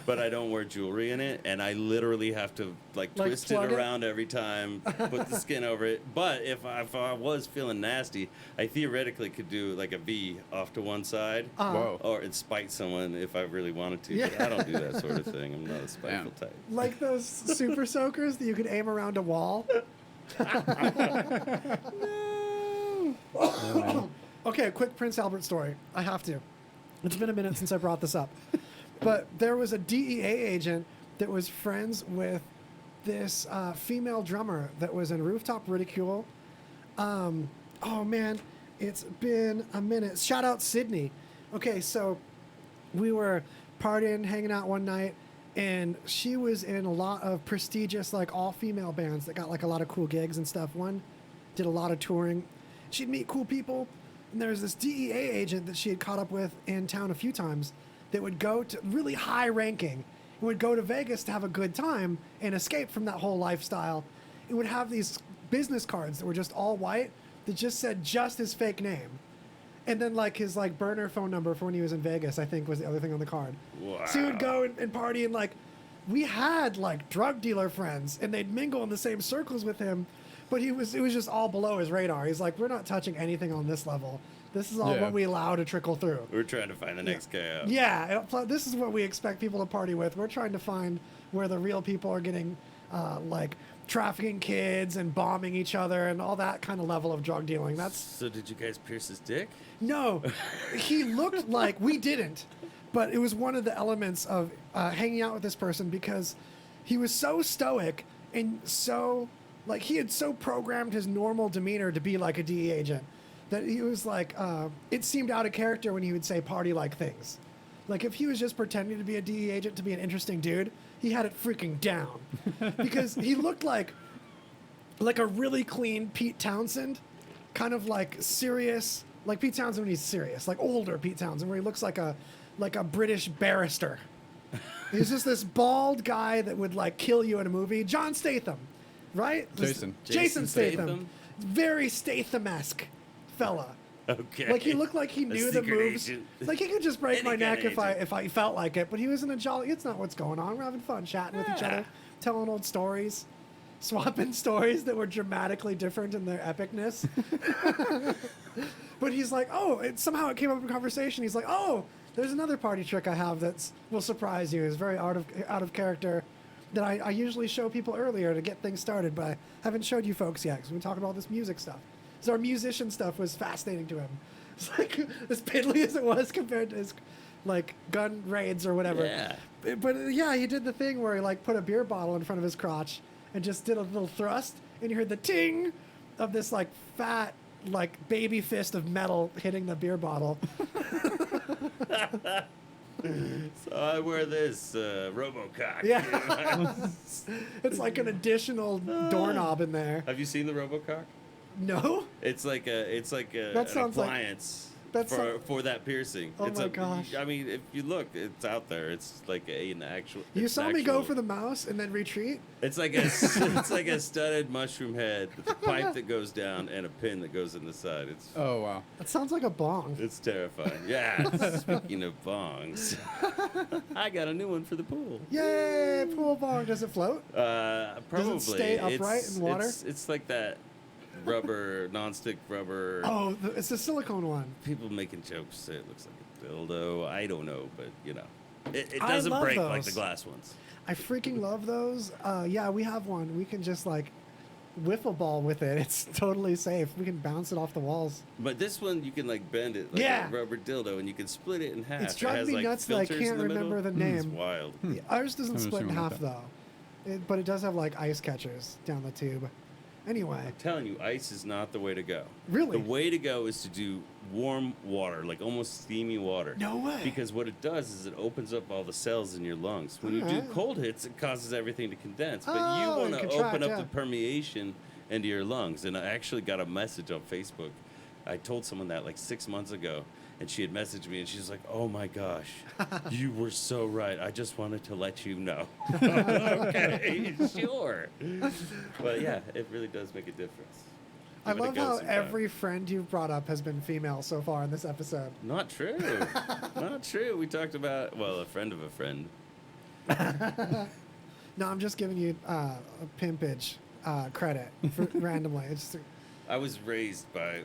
Speaker 3: but I don't wear jewelry in it, and I literally have to like twist it
Speaker 1: plug it?
Speaker 3: around every time, put the skin over it. But if I was feeling nasty, I theoretically could do like a V off to one side,
Speaker 2: Whoa.
Speaker 3: or and spite someone if I really wanted to.
Speaker 1: Yeah.
Speaker 3: But I don't do that sort of thing. I'm not a spiteful
Speaker 2: Damn.
Speaker 3: type.
Speaker 1: Like those super soakers that you could aim around a wall. Okay, a quick Prince Albert story. I have to. It's been a minute since I brought this up. But there was a DEA agent that was friends with this female drummer that was in Rooftop Ridicule. Oh, man, it's been a minute. Shout out Sydney. Okay, so we were partying, hanging out one night, and she was in a lot of prestigious, like, all-female bands that got, like, a lot of cool gigs and stuff. One did a lot of touring. She'd meet cool people, and there was this DEA agent that she had caught up with in town a few times that would go to really high ranking and would go to Vegas to have a good time and escape from that whole lifestyle. It would have these business cards that were just all white that just said just his fake name. And then like his like burner phone number for when he was in Vegas, I think was the other thing on the card.
Speaker 3: Wow.
Speaker 1: So he would go and party, and like we had like drug dealer friends and they'd mingle in the same circles with him, but it was just all below his radar. He's like, we're not touching anything on this level. This is all
Speaker 2: Yeah.
Speaker 1: what we allow to trickle through.
Speaker 3: We're trying to find the next guy out.
Speaker 1: Yeah, this is what we expect people to party with. We're trying to find where the real people are getting like trafficking kids and bombing each other and all that kind of level of drug dealing. That's
Speaker 3: So did you guys pierce his dick?
Speaker 1: no, he looked like we didn't, but it was one of the elements of hanging out with this person because he was so stoic and so like he had so programmed his normal demeanor to be like a DE agent that he was like it seemed out of character when he would say party like things. Like if he was just pretending to be a DE agent to be an interesting dude, he had it freaking down because he looked like a really clean Pete Townsend, kind of like serious, like Pete Townsend when he's serious, like older Pete Townsend where he looks like a British barrister. He's just this bald guy that would like kill you in a movie. John Statham, right? Jason Statham. Very Statham-esque fella.
Speaker 3: Okay.
Speaker 1: Like he looked like he
Speaker 3: A
Speaker 1: knew the
Speaker 3: secret
Speaker 1: moves.
Speaker 3: agent.
Speaker 1: Like he could just break
Speaker 3: Any
Speaker 1: my
Speaker 3: kind
Speaker 1: neck
Speaker 3: of
Speaker 1: if I felt like it. But he was in a jolly. It's not what's going on. We're having fun, chatting with each
Speaker 3: Yeah.
Speaker 1: other, telling old stories, swapping stories that were dramatically different in their epicness. But he's like, oh, somehow it came up in conversation. He's like, oh, there's another party trick I have that will surprise you. It's very out of character. That I usually show people earlier to get things started, but I haven't showed you folks yet because we talk about this music stuff. So our musician stuff was fascinating to him. It's like as piddly as it was compared to his like gun raids or whatever.
Speaker 3: Yeah.
Speaker 1: But yeah, he did the thing where he like put a beer bottle in front of his crotch and just did a little thrust, and you heard the ting of this like fat like baby fist of metal hitting the beer bottle.
Speaker 3: So I wear this RoboCock.
Speaker 1: Yeah. It's like an additional doorknob in there.
Speaker 3: Have you seen the RoboCock?
Speaker 1: No?
Speaker 3: It's like an
Speaker 1: sounds like-
Speaker 3: appliance
Speaker 1: that sound-
Speaker 3: for that piercing.
Speaker 1: Oh
Speaker 3: it's
Speaker 1: my gosh.
Speaker 3: I mean, if you look, it's out there. It's like an actual.
Speaker 1: You
Speaker 3: it's
Speaker 1: saw
Speaker 3: an
Speaker 1: me go
Speaker 3: actual-
Speaker 1: for the mouse and then retreat?
Speaker 3: It's like a studded mushroom head with a pipe that goes down and a pin that goes in the side.
Speaker 2: Oh, wow.
Speaker 1: That sounds like a bong.
Speaker 3: It's terrifying. Yeah. Speaking of bongs, I got a new one for the pool.
Speaker 1: Yay! Pool bong. Does it float?
Speaker 3: Probably.
Speaker 1: stay upright in water?
Speaker 3: It's like that rubber, non-stick rubber.
Speaker 1: Oh, it's the silicone one.
Speaker 3: People making jokes say it looks like a dildo. I don't know, but you know, it
Speaker 1: I
Speaker 3: doesn't
Speaker 1: love
Speaker 3: break like
Speaker 1: those.
Speaker 3: the glass ones.
Speaker 1: I freaking love those. Yeah, we have one. We can just like wiffle ball with it. It's totally safe. We can bounce it off the walls.
Speaker 3: But this one, you can like bend it like
Speaker 1: Yeah.
Speaker 3: a rubber dildo, and you can split it in half.
Speaker 1: It's
Speaker 3: It
Speaker 1: driving
Speaker 3: has,
Speaker 1: me
Speaker 3: like,
Speaker 1: nuts that I
Speaker 3: filters in
Speaker 1: can't
Speaker 3: the middle.
Speaker 1: remember the
Speaker 3: It's
Speaker 1: name.
Speaker 3: wild.
Speaker 1: Yeah, ours doesn't
Speaker 2: Haven't
Speaker 1: split in
Speaker 2: seen one like
Speaker 1: half
Speaker 2: that.
Speaker 1: though, but it does have like ice catchers down the tube. Anyway,
Speaker 3: I'm telling you, ice is not the way to go.
Speaker 1: Really?
Speaker 3: The way to go is to do warm water, like almost steamy water.
Speaker 1: No way.
Speaker 3: Because what it does is it opens up all the cells in your lungs. When you do cold hits, it causes everything to condense. But you
Speaker 1: Oh,
Speaker 3: want
Speaker 1: and
Speaker 3: to
Speaker 1: contract,
Speaker 3: open up
Speaker 1: yeah.
Speaker 3: the permeation into your lungs. And I actually got a message on Facebook. I told someone that like 6 months ago, and she had messaged me, and she's like, "Oh my gosh, you were so right. I just wanted to let you know." Okay, sure. But yeah, it really does make a difference.
Speaker 1: I
Speaker 3: Give it a
Speaker 1: love
Speaker 3: go
Speaker 1: how
Speaker 3: sometime.
Speaker 1: every friend you've brought up has been female so far in this episode.
Speaker 3: Not true. Not true. We talked about, well, a friend of a friend.
Speaker 1: No, I'm just giving you a pimpage credit for randomly. It's just,
Speaker 3: I was raised by,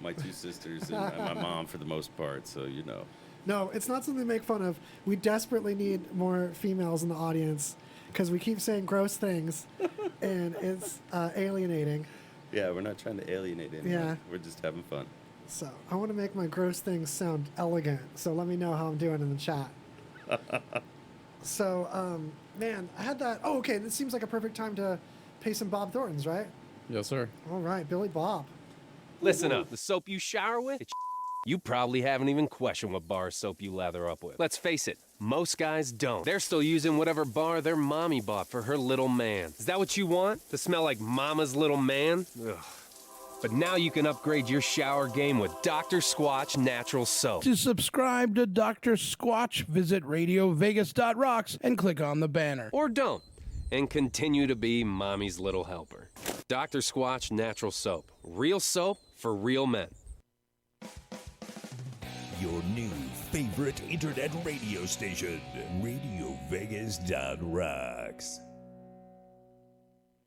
Speaker 3: my two sisters and my mom for the most part, so
Speaker 1: no, it's not something to make fun of. We desperately need more females in the audience because we keep saying gross things, and it's alienating.
Speaker 3: Yeah, we're not trying to alienate anyone.
Speaker 1: Yeah.
Speaker 3: We're just having fun.
Speaker 1: So I want to make my gross things sound elegant. So let me know how I'm doing in the chat. So, man, I had that. Oh, okay. This seems like a perfect time to pay some Bob Thorntons, right?
Speaker 2: Yes, sir.
Speaker 1: All right, Billy Bob.
Speaker 4: Listen up. The soap you shower with, it's you probably haven't even questioned what bar soap you lather up with. Let's face it, most guys don't. They're still using whatever bar their mommy bought for her little man. Is that what you want? To smell like mama's little man? Ugh. But now you can upgrade your shower game with Dr. Squatch Natural Soap.
Speaker 5: To subscribe to Dr. Squatch, visit RadioVegas.rocks and click on the banner.
Speaker 4: Or don't, and continue to be mommy's little helper. Dr. Squatch Natural Soap. Real soap for real men.
Speaker 6: Your new favorite internet radio station, RadioVegas.rocks.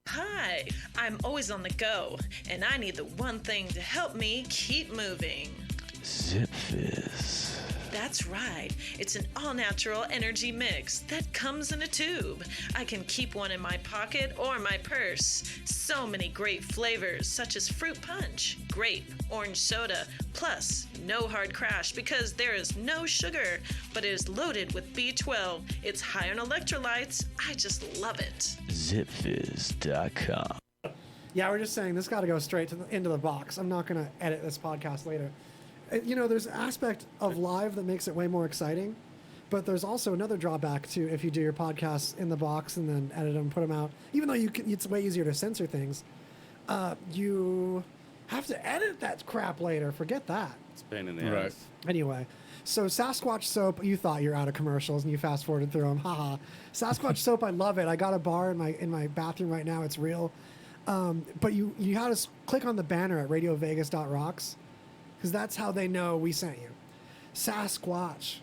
Speaker 7: Hi, I'm always on the go, and I need the one thing to help me keep moving.
Speaker 8: s5e8.
Speaker 7: That's right. It's an all-natural energy mix that comes in a tube. I can keep one in my pocket or my purse. So many great flavors, such as fruit punch, grape, orange soda, plus no hard crash because there is no sugar, but it is loaded with B12. It's high on electrolytes. I just love it.
Speaker 8: s5e8.com.
Speaker 1: Yeah, we're just saying this got to go straight to into the box. I'm not going to edit this podcast later. There's an aspect of live that makes it way more exciting, but there's also another drawback to if you do your podcasts in the box and then edit them, put them out. Even though it's way easier to censor things, you have to edit that crap later. Forget that.
Speaker 3: It's a pain in the
Speaker 2: Right.
Speaker 3: ass.
Speaker 1: Anyway, so Sasquatch soap, you thought you were out of commercials and you fast forwarded through them. Haha. Sasquatch soap, I love it. I got a bar in my bathroom right now. It's real. But you had to click on the banner at RadioVegas.rocks because that's how they know we sent you. Sasquatch,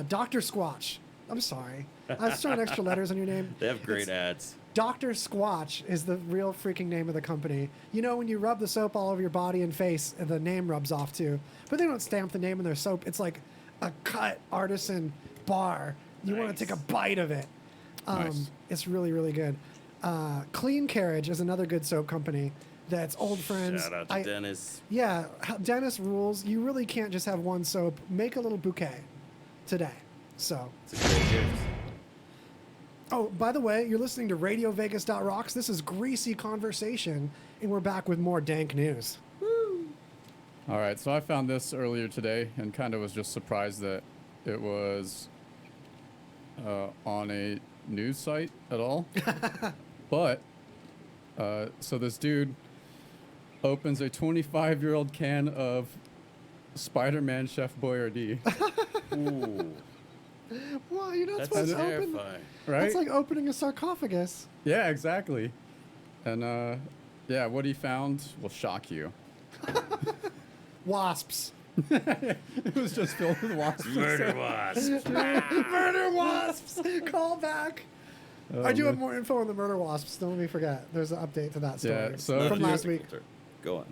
Speaker 1: Dr. Squatch. I'm sorry. I was throwing extra letters on your name.
Speaker 3: They have great ads.
Speaker 1: Dr. Squatch is the real freaking name of the company. You know, when you rub the soap all over your body and face, the name rubs off too. But they don't stamp the name on their soap. It's like a cut artisan bar. You want
Speaker 3: Nice.
Speaker 1: to take a bite of it.
Speaker 2: Nice.
Speaker 1: It's really, really good. Clean Carriage is another good soap company that's old friends.
Speaker 3: Shout out to Dennis.
Speaker 1: Yeah, Dennis rules. You really can't just have one soap. Make a little bouquet today. So.
Speaker 3: It's a great gift.
Speaker 1: Oh, by the way, you're listening to RadioVegas.rocks. This is Greasy Conversation, and we're back with more dank news.
Speaker 2: All right, so I found this earlier today and kind of was just surprised that it was on a news site at all. But, so this dude opens a 25-year-old can of Spider-Man Chef Boyardee,
Speaker 3: Ooh,
Speaker 1: Well, you're not
Speaker 3: that's
Speaker 1: supposed to open.
Speaker 3: terrifying.
Speaker 2: right?
Speaker 1: That's like opening a sarcophagus.
Speaker 2: Yeah, exactly. And, yeah, what he found will shock you.
Speaker 1: Wasps.
Speaker 2: It was just filled with wasps.
Speaker 3: Murder wasp.
Speaker 1: Murder wasps. Call back.
Speaker 2: Oh,
Speaker 1: I do have
Speaker 2: man.
Speaker 1: more info on the murder wasps. Don't let me forget. There's an update to that story
Speaker 2: Yeah, so
Speaker 1: from
Speaker 2: if you-
Speaker 1: last week.
Speaker 3: Go on.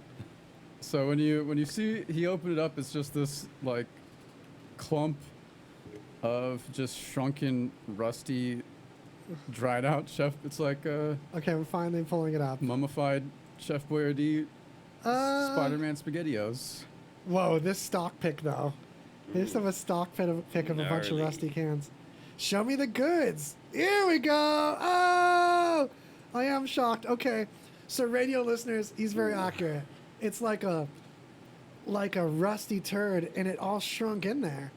Speaker 2: So when you see he opened it up, it's just this like clump of just shrunken, rusty, dried out chef. It's like a
Speaker 1: Okay, I'm finally pulling it up.
Speaker 2: mummified Chef Boyardee Spider-Man SpaghettiOs.
Speaker 1: Whoa, this stock pick though. They just have a stock pick of a bunch of
Speaker 3: Gnarly.
Speaker 1: rusty cans. Show me the goods. Here we go. Oh, I am shocked. Okay, So radio listeners, he's very accurate. It's like a rusty turd, and it all shrunk in there.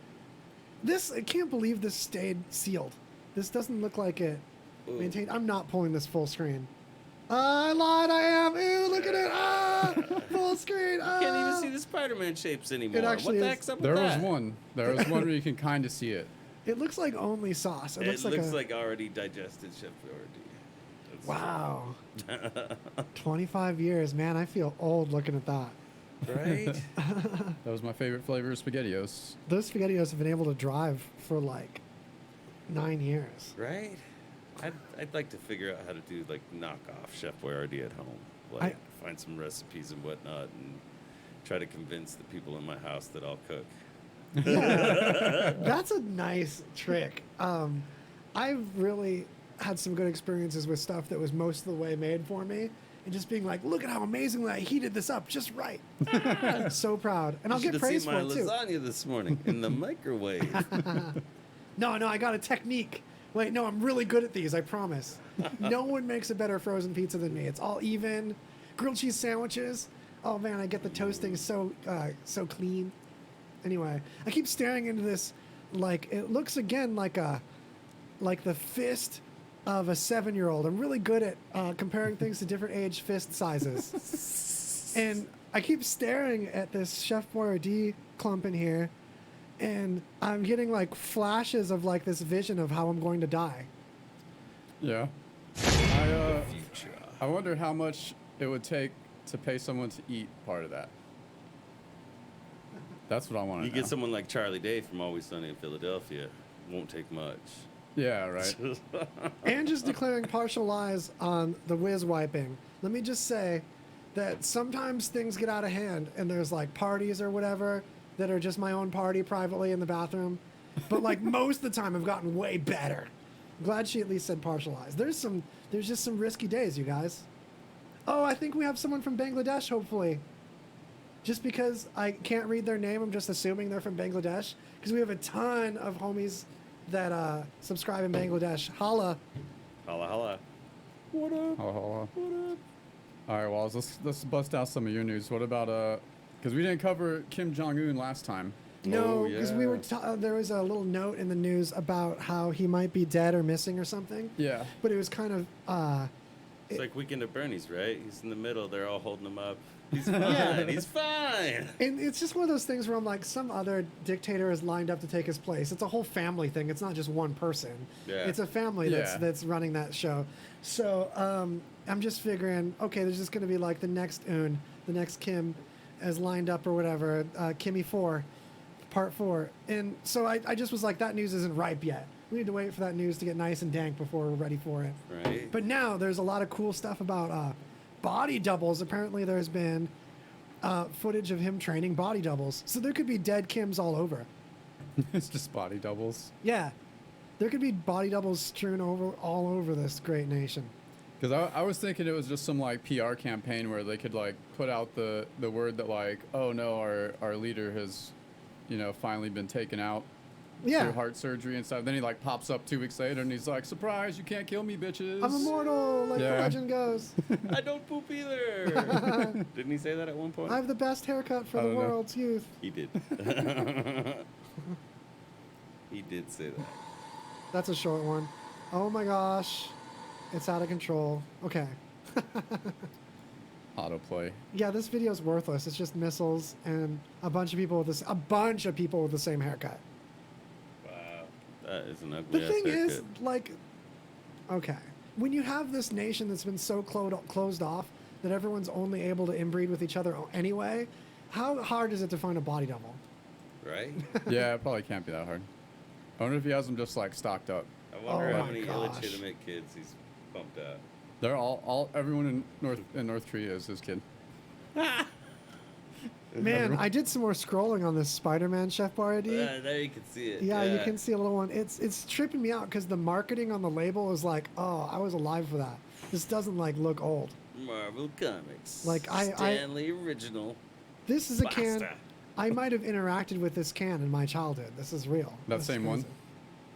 Speaker 1: I can't believe this stayed sealed. This doesn't look like it maintained. I'm not pulling this full screen. I lied, I am. Ew, look at it. Ah, full screen. Ah.
Speaker 3: You can't even see the Spider-Man shapes anymore.
Speaker 1: It actually
Speaker 3: What the
Speaker 1: is.
Speaker 3: heck's up
Speaker 2: There
Speaker 3: with
Speaker 2: was
Speaker 3: that?
Speaker 2: one. There was one where you can kind of see it.
Speaker 1: It looks like only sauce. It looks
Speaker 3: like already digested Chef Boyardee.
Speaker 1: wow. 25 years, man. I feel old looking at that.
Speaker 3: Right?
Speaker 2: That was my favorite flavor of SpaghettiOs.
Speaker 1: Those SpaghettiOs have been able to drive for like 9 years.
Speaker 3: Right? I'd like to figure out how to do like knockoff Chef Boyardee at home. Like find some recipes and whatnot and try to convince the people in my house that I'll cook.
Speaker 1: Yeah, that's a nice trick. I've really had some good experiences with stuff that was most of the way made for me. And just being like, look at how amazingly I heated this up just right. So proud. And I'll get praise for it too.
Speaker 3: You should have seen my lasagna this morning in the microwave.
Speaker 1: No, I got a technique. Wait, no, I'm really good at these, I promise. No one makes a better frozen pizza than me. It's all even. Grilled cheese sandwiches. Oh man, I get the toasting so clean. Anyway, I keep staring into this like it looks again like the fist of a 7-year-old. I'm really good at comparing things to different age fist sizes. And I keep staring at this Chef Boyardee clump in here, and I'm getting like flashes of like this vision of how I'm going to die.
Speaker 2: Yeah. I wonder how much it would take to pay someone to eat part of that. That's what I want to know.
Speaker 3: You get someone like Charlie Day from Always Sunny in Philadelphia. Won't take much.
Speaker 2: Yeah, right.
Speaker 1: And just declaring partial lies on the whiz wiping. Let me just say that sometimes things get out of hand and there's like parties or whatever that are just my own party privately in the bathroom. But like most of the time I've gotten way better. I'm glad she at least said partial lies. There's just some risky days, you guys. Oh, I think we have someone from Bangladesh, hopefully. Just because I can't read their name, I'm just assuming they're from Bangladesh. Because we have a ton of homies that subscribe in Bangladesh. Holla.
Speaker 3: Holla, holla.
Speaker 2: What up? Holla. What up? All right, well, let's bust out some of your news. What about because we didn't cover Kim Jong-un last time.
Speaker 1: No, because we were there was a little note in the news about how he might be dead or missing or something.
Speaker 2: Yeah.
Speaker 1: But it was kind of
Speaker 3: it's like Weekend at Bernie's, right? He's in the middle. They're all holding him up. He's fine. He's fine.
Speaker 1: And it's just one of those things where I'm like, some other dictator is lined up to take his place. It's a whole family thing. It's not just one person.
Speaker 3: Yeah.
Speaker 1: It's a family that's running that show. So I'm just figuring, okay, there's just going to be like the next Un, the next Kim as lined up or whatever, Kimmy 4, part 4. And so I just was like, that news isn't ripe yet. We need to wait for that news to get nice and dank before we're ready for it.
Speaker 3: Right.
Speaker 1: But now there's a lot of cool stuff about body doubles. Apparently there's been footage of him training body doubles. So there could be dead Kims all over.
Speaker 2: It's just body doubles.
Speaker 1: Yeah. There could be body doubles strewn all over this great nation.
Speaker 2: Because I was thinking it was just some like PR campaign where they could like put out the word that like, oh no, our leader has, finally been taken out.
Speaker 1: Yeah.
Speaker 2: Through heart surgery and stuff. Then he like pops up 2 weeks later and he's like, surprise, you can't kill me, bitches.
Speaker 1: I'm immortal, like the legend goes.
Speaker 3: I don't poop either. Didn't he say that at one point?
Speaker 1: I have the best haircut for the world's youth.
Speaker 3: He did. He did say that.
Speaker 1: That's a short one. Oh my gosh. It's out of control. Okay.
Speaker 2: Autoplay.
Speaker 1: Yeah, this video is worthless. It's just missiles and a bunch of people with the same haircut.
Speaker 3: That is an ugly
Speaker 1: The
Speaker 3: ass
Speaker 1: thing
Speaker 3: haircut.
Speaker 1: is, like, okay, when you have this nation that's been so closed off that everyone's only able to inbreed with each other anyway, how hard is it to find a body double?
Speaker 3: Right?
Speaker 2: Yeah, it probably can't be that hard. I wonder if he has them just like stocked up.
Speaker 3: I wonder
Speaker 1: Oh
Speaker 3: how
Speaker 1: my
Speaker 3: many
Speaker 1: gosh.
Speaker 3: illegitimate kids he's pumped out.
Speaker 2: They're everyone in North Korea is his kid.
Speaker 1: Man, I did some more scrolling on this Spider-Man Chef Boyardee.
Speaker 3: There you can see it.
Speaker 1: Yeah, you can see a little one. It's tripping me out because the marketing on the label is like, oh, I was alive for that. This doesn't like look old.
Speaker 3: Marvel Comics.
Speaker 1: Like
Speaker 3: Stanley original.
Speaker 1: This is a can.
Speaker 3: Basta.
Speaker 1: I might have interacted with this can in my childhood. This is real.
Speaker 2: That
Speaker 1: That's
Speaker 2: same one?
Speaker 1: crazy.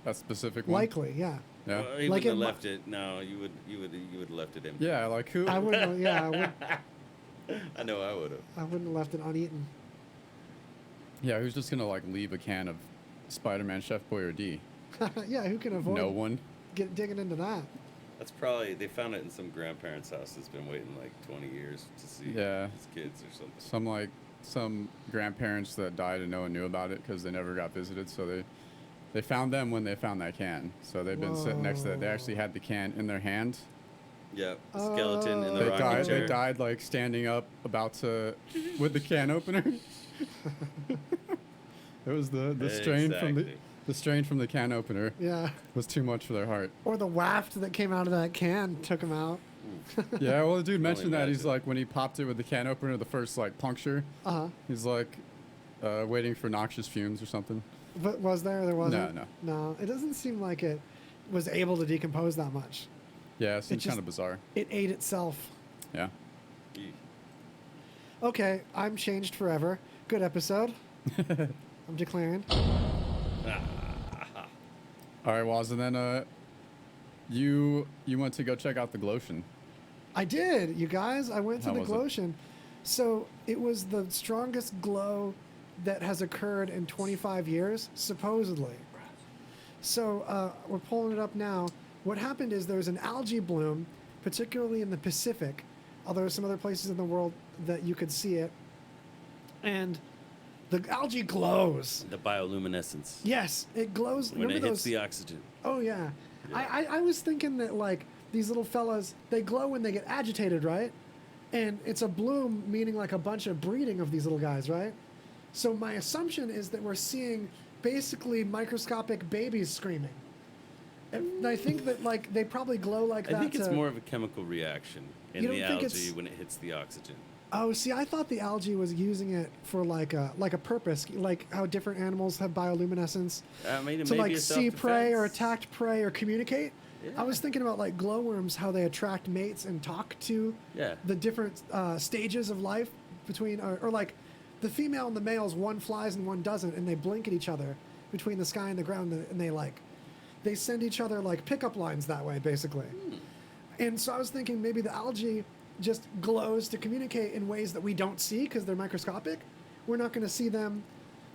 Speaker 2: That specific one?
Speaker 1: Likely, yeah.
Speaker 2: Yeah.
Speaker 3: Well, he
Speaker 1: Like
Speaker 3: wouldn't have
Speaker 1: in
Speaker 3: left it. No, you would have left it empty.
Speaker 2: Yeah, like who?
Speaker 1: I wouldn't.
Speaker 3: I know I would have.
Speaker 1: I wouldn't have left it uneaten.
Speaker 2: Yeah, who's just gonna like leave a can of Spider-Man Chef Boyardee?
Speaker 1: Yeah, who can avoid
Speaker 2: No one.
Speaker 1: digging into that?
Speaker 3: That's probably they found it in some grandparents' house that's been waiting like 20 years to see
Speaker 2: Yeah.
Speaker 3: his kids or something.
Speaker 2: Some grandparents that died and no one knew about it because they never got visited. So they found them when they found that can. So they've been sitting next to that. They actually had the can in their hand.
Speaker 3: Yeah, skeleton in the
Speaker 2: They
Speaker 3: rocking
Speaker 2: died.
Speaker 3: chair.
Speaker 2: They died like standing up, about to with the can opener. It was the strain from the strain from the can opener.
Speaker 1: Yeah.
Speaker 2: Was too much for their heart.
Speaker 1: Or the waft that came out of that can took him out.
Speaker 2: Yeah, well, the dude mentioned that. He's
Speaker 3: imagine.
Speaker 2: like, when he popped it with the can opener, the first like puncture. He's like, waiting for noxious fumes or something.
Speaker 1: But was there? There wasn't.
Speaker 2: No.
Speaker 1: No, it doesn't seem like it was able to decompose that much.
Speaker 2: Yeah, it seems
Speaker 1: just-
Speaker 2: kind of bizarre.
Speaker 1: It ate itself.
Speaker 2: Yeah.
Speaker 3: Eek.
Speaker 1: Okay, I'm changed forever. Good episode. I'm declaring.
Speaker 2: All right, Waz, and then you went to go check out the Glotion.
Speaker 1: I did, you guys. I went to
Speaker 2: How
Speaker 1: the
Speaker 2: was it?
Speaker 1: Glotion. So it was the strongest glow that has occurred in 25 years, supposedly. So we're pulling it up now. What happened is there was an algae bloom, particularly in the Pacific, although there's some other places in the world that you could see it. And the algae glows.
Speaker 3: The bioluminescence.
Speaker 1: Yes, it glows.
Speaker 3: When
Speaker 1: Remember
Speaker 3: it hits
Speaker 1: those?
Speaker 3: the oxygen.
Speaker 1: Oh yeah. I was thinking that like these little fellas, they glow when they get agitated, right? And it's a bloom, meaning like a bunch of breeding of these little guys, right? So my assumption is that we're seeing basically microscopic babies screaming. And I think that like they probably glow like that.
Speaker 3: I think it's
Speaker 1: to-
Speaker 3: more of a chemical reaction in
Speaker 1: You
Speaker 3: the
Speaker 1: don't think
Speaker 3: algae
Speaker 1: it's-
Speaker 3: when it hits the oxygen.
Speaker 1: Oh, see, I thought the algae was using it for like a purpose, like how different animals have bioluminescence
Speaker 3: I mean,
Speaker 1: to
Speaker 3: maybe
Speaker 1: like
Speaker 3: a
Speaker 1: see prey or
Speaker 3: self-defense.
Speaker 1: attack prey or communicate. I was thinking about like glowworms, how they attract mates and talk to
Speaker 3: Yeah.
Speaker 1: the different stages of life between, or like the female and the males, one flies and one doesn't, and they blink at each other between the sky and the ground, and they send each other like pickup lines that way, basically. And so I was thinking maybe the algae just glows to communicate in ways that we don't see because they're microscopic. We're not going to see them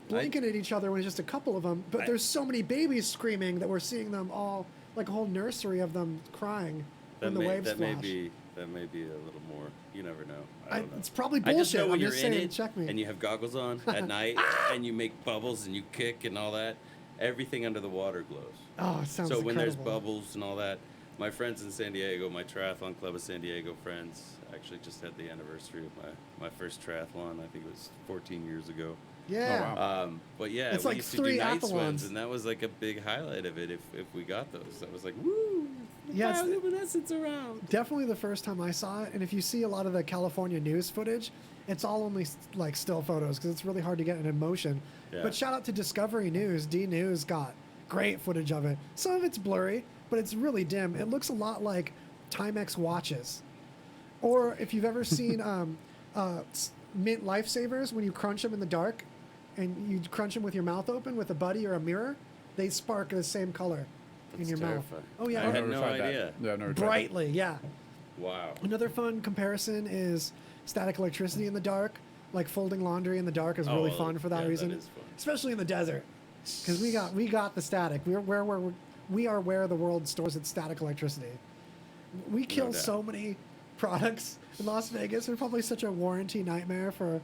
Speaker 1: blinking at each other when it's just a couple of them, but there's so many babies screaming that we're seeing them all, like a whole nursery of them crying when the waves
Speaker 3: that
Speaker 1: flash.
Speaker 3: may be a little more. You never know. I don't know.
Speaker 1: It's probably
Speaker 3: I just
Speaker 1: bullshit.
Speaker 3: know when
Speaker 1: I'm
Speaker 3: you're
Speaker 1: just
Speaker 3: in
Speaker 1: saying,
Speaker 3: it
Speaker 1: check me.
Speaker 3: and you have goggles on at night and you make bubbles and you kick and all that. Everything under the water glows.
Speaker 1: Oh, it sounds
Speaker 3: So when there's
Speaker 1: incredible.
Speaker 3: bubbles and all that, my friends in San Diego, my triathlon club of San Diego friends, actually just had the anniversary of my first triathlon. I think it was 14 years ago.
Speaker 1: Yeah.
Speaker 2: Oh, wow.
Speaker 3: But yeah,
Speaker 1: It's
Speaker 3: we
Speaker 1: like
Speaker 3: used to
Speaker 1: 3
Speaker 3: do night
Speaker 1: athlons.
Speaker 3: swims, and that was like a big highlight of it. If we got those, I was like, woo!
Speaker 1: Yeah, it's the-
Speaker 3: bioluminescence around.
Speaker 1: Definitely the first time I saw it, and if you see a lot of the California news footage, it's all only like still photos because it's really hard to get an emotion.
Speaker 3: Yeah.
Speaker 1: But shout out to Discovery News. D News got great footage of it. Some of it's blurry, but it's really dim. It looks a lot like Timex watches, or if you've ever seen Mint Lifesavers when you crunch them in the dark, and you crunch them with your mouth open with a buddy or a mirror, they spark the same color in
Speaker 3: That's
Speaker 1: your
Speaker 3: terrifying.
Speaker 1: mouth. Oh yeah,
Speaker 3: I
Speaker 2: I've
Speaker 3: had
Speaker 2: never
Speaker 3: no
Speaker 2: tried that.
Speaker 3: idea.
Speaker 2: Yeah, I've never tried that.
Speaker 1: brightly, yeah.
Speaker 3: Wow.
Speaker 1: Another fun comparison is static electricity in the dark. Like folding laundry in the dark is really
Speaker 3: Oh,
Speaker 1: fun for that
Speaker 3: yeah,
Speaker 1: reason,
Speaker 3: that is fun.
Speaker 1: especially in the desert, because we got the static. We are where the world stores its static electricity. We kill
Speaker 3: doubt.
Speaker 1: so many products in Las Vegas. We're probably such a warranty nightmare for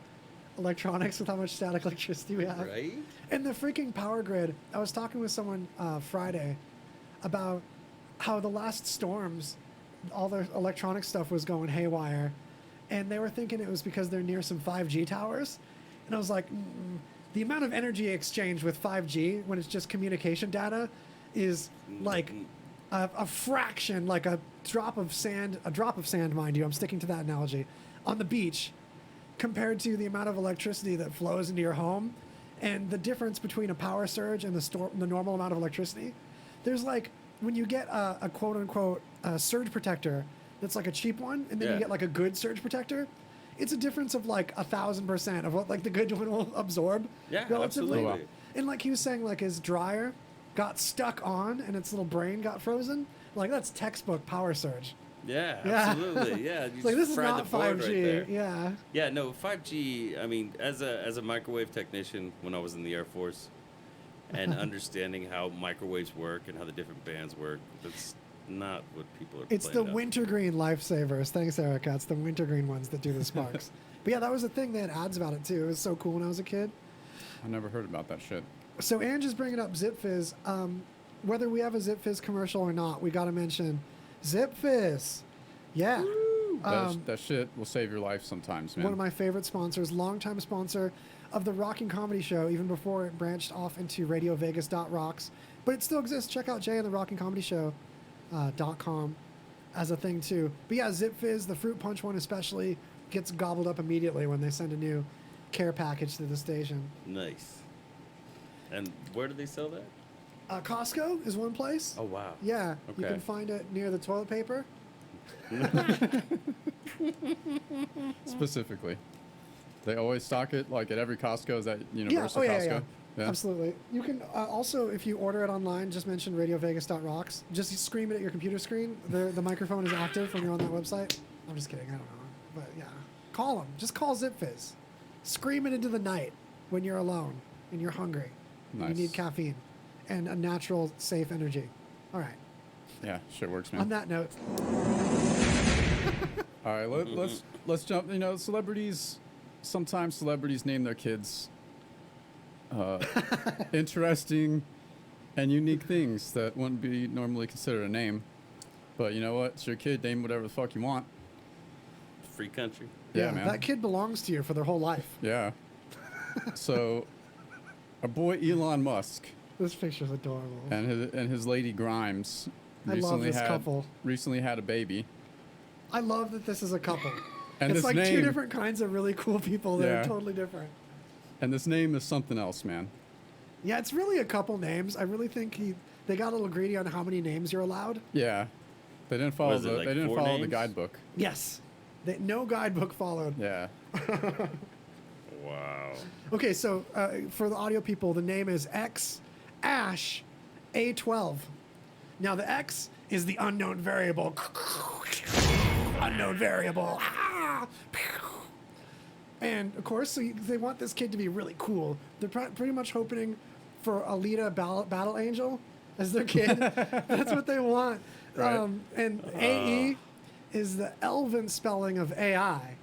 Speaker 1: electronics with how much static electricity we have.
Speaker 3: Right?
Speaker 1: And the freaking power grid. I was talking with someone Friday about how the last storms, all their electronic stuff was going haywire, and they were thinking it was because they're near some 5G towers. And I was like, the amount of energy exchanged with 5G when it's just communication data is like a fraction, like a drop of sand, mind you. I'm sticking to that analogy, on the beach, compared to the amount of electricity that flows into your home, and the difference between a power surge and the normal amount of electricity. There's like, when you get a quote unquote surge protector that's like a cheap one, and then you
Speaker 3: Yeah.
Speaker 1: get like a good surge protector, it's a difference of like 1,000% of what like the good one will absorb
Speaker 3: Yeah,
Speaker 1: relatively.
Speaker 3: absolutely.
Speaker 1: And like he was saying, like his dryer got stuck on and its little brain got frozen. Like, that's textbook power surge.
Speaker 3: Yeah,
Speaker 1: Yeah.
Speaker 3: absolutely. Yeah, you
Speaker 1: It's like,
Speaker 3: just
Speaker 1: this is
Speaker 3: fried
Speaker 1: not
Speaker 3: the board
Speaker 1: 5G.
Speaker 3: right there.
Speaker 1: Yeah.
Speaker 3: Yeah, no, 5G, I mean, as a microwave technician when I was in the Air Force and understanding how microwaves work and how the different bands work, that's not what people are
Speaker 1: It's the
Speaker 3: playing up.
Speaker 1: wintergreen lifesavers. Thanks, Erica. It's the wintergreen ones that do the sparks. But yeah, that was the thing. They had ads about it too. It was so cool when I was a kid.
Speaker 2: I never heard about that shit.
Speaker 1: So Ange is bringing up Zip Fizz. Whether we have a Zip Fizz commercial or not, we got to mention Zip Fizz. Yeah.
Speaker 2: That shit will save your life sometimes, man.
Speaker 1: One of my favorite sponsors, longtime sponsor of the Rocking Comedy Show, even before it branched off into RadioVegas.rocks. But it still exists. Check out Jay and the Rocking Comedy Show .com as a thing too. But yeah, Zip Fizz, the fruit punch one especially, gets gobbled up immediately when they send a new care package to the station.
Speaker 3: Nice. And where do they sell that?
Speaker 1: Costco is one place.
Speaker 3: Oh, wow.
Speaker 1: Yeah, you
Speaker 3: Okay.
Speaker 1: can find it near the toilet paper.
Speaker 2: Specifically. They always stock it, like, at every Costco. Is that Universal
Speaker 1: yeah.
Speaker 2: Costco?
Speaker 1: Absolutely. You can also, if you order it online, just mention RadioVegas.rocks. Just scream it at your computer screen. The microphone is active when you're on that website. I'm just kidding. I don't know. But yeah. Call them. Just call Zip Fizz. Scream it into the night when you're alone and you're hungry. And
Speaker 2: Nice.
Speaker 1: you need caffeine and a natural, safe energy. All right.
Speaker 2: Yeah, shit works, man.
Speaker 1: On that note.
Speaker 2: All right, let's jump. Celebrities. Sometimes celebrities name their kids interesting and unique things that wouldn't be normally considered a name. But you know what? It's your kid. Name whatever the fuck you want.
Speaker 3: Free country.
Speaker 2: Yeah, man.
Speaker 1: That kid belongs to you for their whole life.
Speaker 2: Yeah. So, our boy Elon Musk
Speaker 1: This picture's adorable.
Speaker 2: and his lady Grimes
Speaker 1: I love this couple.
Speaker 2: recently had a baby.
Speaker 1: I love that this is a couple.
Speaker 2: And
Speaker 1: it's
Speaker 2: this
Speaker 1: like two
Speaker 2: name-
Speaker 1: different kinds of really cool people that
Speaker 2: Yeah.
Speaker 1: are totally different.
Speaker 2: And this name is something else, man.
Speaker 1: Yeah, it's really a couple names. I really think they got a little greedy on how many names you're allowed.
Speaker 2: Yeah. They didn't follow
Speaker 3: is it, like
Speaker 2: they didn't
Speaker 3: 4
Speaker 2: follow the
Speaker 3: names?
Speaker 2: guidebook.
Speaker 1: Yes. No guidebook followed.
Speaker 2: Yeah.
Speaker 3: Wow.
Speaker 1: Okay, so for the audio people, the name is Ash A-12. Now the X is the unknown variable. Unknown variable. Ah! And of course, so they want this kid to be really cool. They're pretty much hoping for Alita Battle Angel as their kid. That's what they want.
Speaker 2: Right.
Speaker 1: And AE is the elven spelling of AI.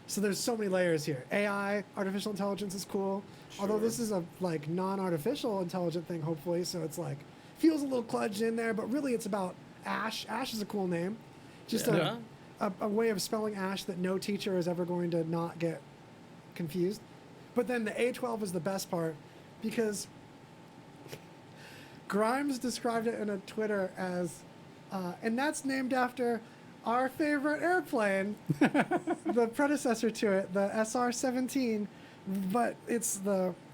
Speaker 1: So there's so many layers here. AI, artificial intelligence, is cool. Although
Speaker 3: Sure.
Speaker 1: this is a like non-artificial intelligent thing, hopefully. So it's like feels a little kludged in there, but really it's about Ash. Ash is a cool name. Just
Speaker 3: Yeah.
Speaker 1: a way of spelling Ash that no teacher is ever going to not get confused. But then the A-12 is the best part because Grimes described it in a Twitter as, and that's named after our favorite airplane, the predecessor to it, the SR-17, but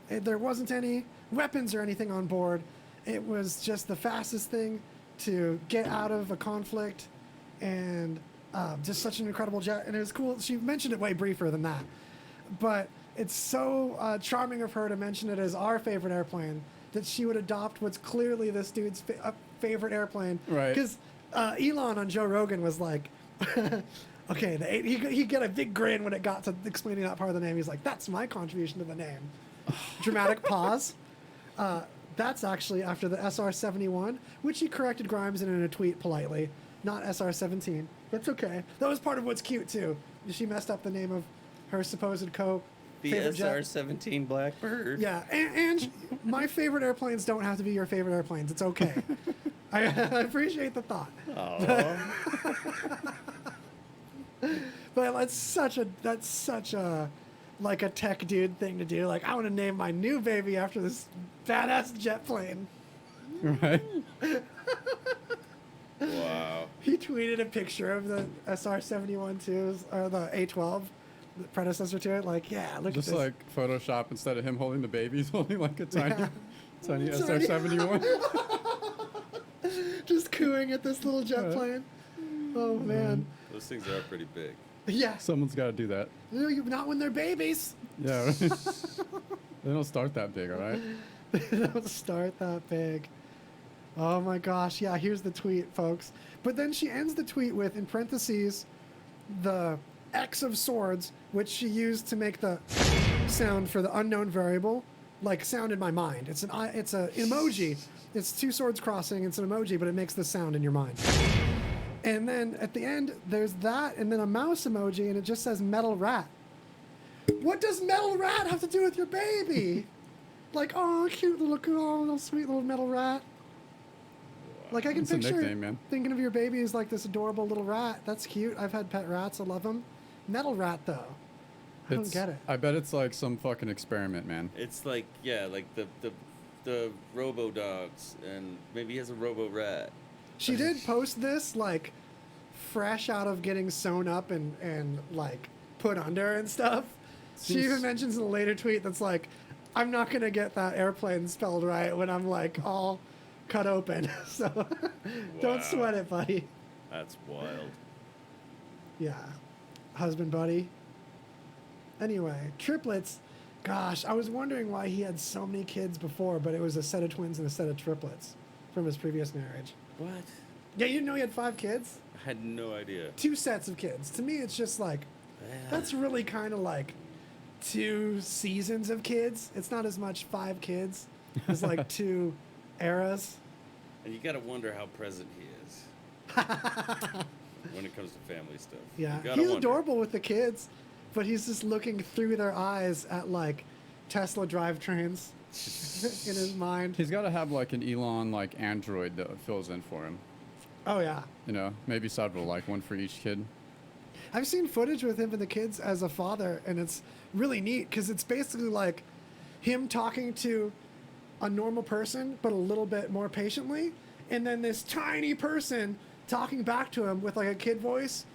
Speaker 1: there wasn't any weapons or anything on board. It was just the fastest thing to get out of a conflict, and just such an incredible jet. And it was cool. She mentioned it way briefer than that, but it's so charming of her to mention it as our favorite airplane that she would adopt what's clearly this dude's favorite airplane.
Speaker 2: Right.
Speaker 1: Because Elon on Joe Rogan was like, okay, he got a big grin when it got to explaining that part of the name. He's like, that's my contribution to the name. Dramatic pause. That's actually after the SR-71, which he corrected Grimes in a tweet politely, not SR-17. That's okay. That was part of what's cute, too. She messed up the name of her supposed
Speaker 3: The
Speaker 1: favorite jet.
Speaker 3: SR-17 Blackbird.
Speaker 1: Yeah, and my favorite airplanes don't have to be your favorite airplanes. It's okay. I appreciate the thought. But that's such a like a tech dude thing to do. Like, I want to name my new baby after this badass jet plane.
Speaker 2: Right.
Speaker 3: Wow.
Speaker 1: He tweeted a picture of the SR-71 too, or the A-12, the predecessor to it. Like, yeah, look
Speaker 2: Just
Speaker 1: at this.
Speaker 2: like Photoshop, instead of him holding the baby, he's holding like a tiny,
Speaker 1: Yeah.
Speaker 2: tiny
Speaker 1: Sorry.
Speaker 2: SR-71.
Speaker 1: Just cooing at this little jet plane. Oh man.
Speaker 3: Those things are pretty big.
Speaker 1: Yeah.
Speaker 2: Someone's got to do that.
Speaker 1: Not when they're babies.
Speaker 2: Yeah. Right? They don't start that big, all right?
Speaker 1: They don't start that big. Oh my gosh. Yeah, here's the tweet, folks. But then she ends the tweet with, in parentheses, the X of swords, which she used to make the sound for the unknown variable, like sound in my mind. It's an emoji. It's two swords crossing. It's an emoji, but it makes the sound in your mind. And then at the end, there's that, and then a mouse emoji, and it just says metal rat. What does metal rat have to do with your baby? Like, oh, cute little girl, little sweet little metal rat. Like, I can
Speaker 2: It's a
Speaker 1: picture
Speaker 2: nickname, man.
Speaker 1: thinking of your baby as like this adorable little rat. That's cute. I've had pet rats. I love them. Metal rat, though. I don't get it.
Speaker 2: I bet it's like some fucking experiment, man.
Speaker 3: It's like, yeah, like the robo dogs, and maybe he has a robo rat.
Speaker 1: She did post this, like, fresh out of getting sewn up and like, put under and stuff. She even mentions in a later tweet that's like, I'm not going to get that airplane spelled right when I'm, like, all cut open. So don't sweat it, buddy.
Speaker 3: That's wild.
Speaker 1: Yeah. Husband buddy. Anyway, triplets. Gosh, I was wondering why he had so many kids before, but it was a set of twins and a set of triplets from his previous marriage.
Speaker 3: What?
Speaker 1: Yeah, you didn't know he had 5 kids?
Speaker 3: I had no idea.
Speaker 1: 2 sets of kids. To me, it's just like, that's really kind of like 2 seasons of kids. It's not as much 5 kids as like 2 eras.
Speaker 3: And you gotta wonder how present he is when it comes to family stuff.
Speaker 1: Yeah,
Speaker 3: You gotta
Speaker 1: he's
Speaker 3: wonder.
Speaker 1: adorable with the kids, but he's just looking through their eyes at like Tesla drivetrains in his mind.
Speaker 2: He's got to have like an Elon like android that fills in for him.
Speaker 1: Oh yeah,
Speaker 2: You know, maybe several, like one for each kid.
Speaker 1: I've seen footage with him and the kids as a father, and it's really neat because it's basically like him talking to a normal person, but a little bit more patiently, and then this tiny person talking back to him with like a kid voice,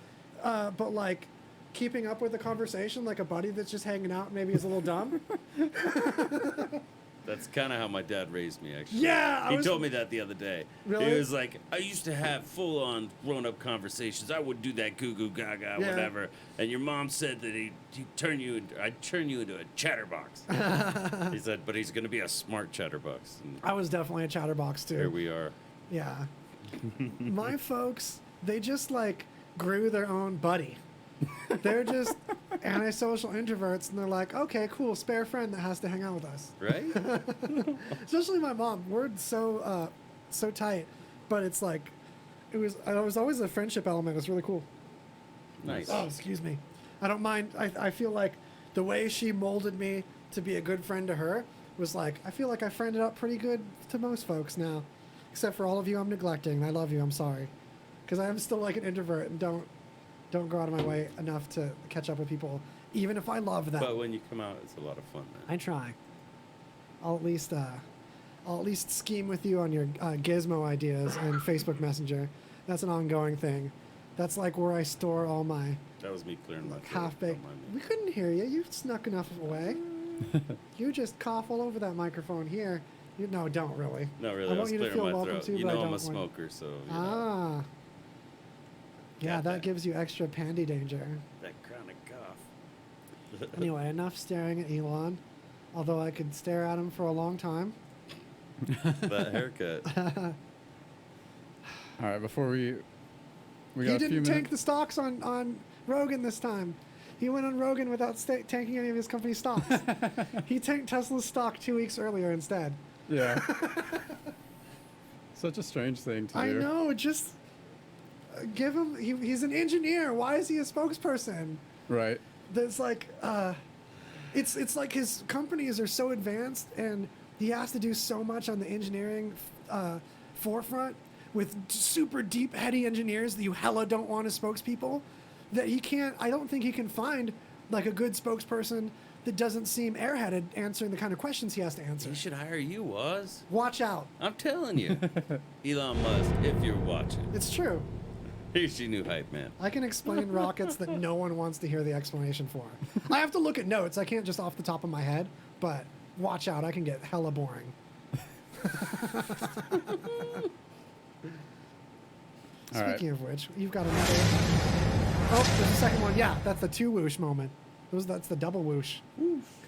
Speaker 1: but like keeping up with the conversation like a buddy that's just hanging out, maybe is a little dumb.
Speaker 3: That's kind of how my dad raised me, actually.
Speaker 1: Yeah,
Speaker 3: He told me that the other day.
Speaker 1: Really?
Speaker 3: He was like, I used to have full-on grown-up conversations. I would do that goo-goo gaga,
Speaker 1: Yeah.
Speaker 3: whatever. And your mom said that I'd turn you into a chatterbox. He said, but he's going to be a smart chatterbox. And
Speaker 1: I was definitely a chatterbox too.
Speaker 3: here we are.
Speaker 1: Yeah. My folks, they just like grew their own buddy. They're just antisocial introverts, and they're like, okay, cool, spare friend that has to hang out with us.
Speaker 3: Right?
Speaker 1: Especially my mom. We're so tight, but it's like, it was always a friendship element. It's really cool.
Speaker 3: Nice.
Speaker 1: Oh, excuse me. I don't mind. I feel like the way she molded me to be a good friend to her was like, I feel like I friended up pretty good to most folks now, except for all of you I'm neglecting. I love you. I'm sorry, because I am still like an introvert and don't go out of my way enough to catch up with people, even if I love them.
Speaker 3: But when you come out, it's a lot of fun, man.
Speaker 1: I try. I'll at least scheme with you on your Gizmo ideas and Facebook Messenger. That's an ongoing thing. That's like where I store all my
Speaker 3: That was me clearing my throat.
Speaker 1: half-baked.
Speaker 3: Don't mind me.
Speaker 1: We couldn't hear you. You snuck enough away. You just cough all over that microphone here. No, don't really.
Speaker 3: No, really,
Speaker 1: I
Speaker 3: I
Speaker 1: want
Speaker 3: was
Speaker 1: you to
Speaker 3: clearing
Speaker 1: feel
Speaker 3: my
Speaker 1: welcome
Speaker 3: throat.
Speaker 1: to,
Speaker 3: You
Speaker 1: but I
Speaker 3: know I'm
Speaker 1: don't
Speaker 3: a
Speaker 1: want-
Speaker 3: smoker, so you know,
Speaker 1: Ah. Yeah,
Speaker 3: Got
Speaker 1: that
Speaker 3: that.
Speaker 1: gives you extra pandy danger.
Speaker 3: that chronic cough.
Speaker 1: Anyway, enough staring at Elon. Although I could stare at him for a long time.
Speaker 3: That haircut.
Speaker 2: All right, before we got
Speaker 1: He
Speaker 2: a few
Speaker 1: didn't
Speaker 2: minutes.
Speaker 1: tank the stocks on Rogan this time. He went on Rogan without tanking any of his company stocks. He tanked Tesla's stock 2 weeks earlier instead.
Speaker 2: Yeah. Such a strange thing to
Speaker 1: I
Speaker 2: do.
Speaker 1: know, just give him. He's an engineer. Why is he a spokesperson?
Speaker 2: Right.
Speaker 1: There's like, it's like his companies are so advanced, and he has to do so much on the engineering forefront with super deep, heady engineers that you hella don't want as spokespeople, that he can't. I don't think he can find like a good spokesperson that doesn't seem airheaded answering the kind of questions he has to answer.
Speaker 3: He should hire you, Woz.
Speaker 1: Watch out.
Speaker 3: I'm telling you. Elon Musk, if you're watching.
Speaker 1: It's true.
Speaker 3: Here's your new hype man.
Speaker 1: I can explain rockets that no one wants to hear the explanation for. I have to look at notes. I can't just off the top of my head, but watch out. I can get hella boring.
Speaker 2: All right.
Speaker 1: Speaking of which, you've got another. Oh, there's a second one. Yeah, that's the 2 whoosh moment. That's the double whoosh.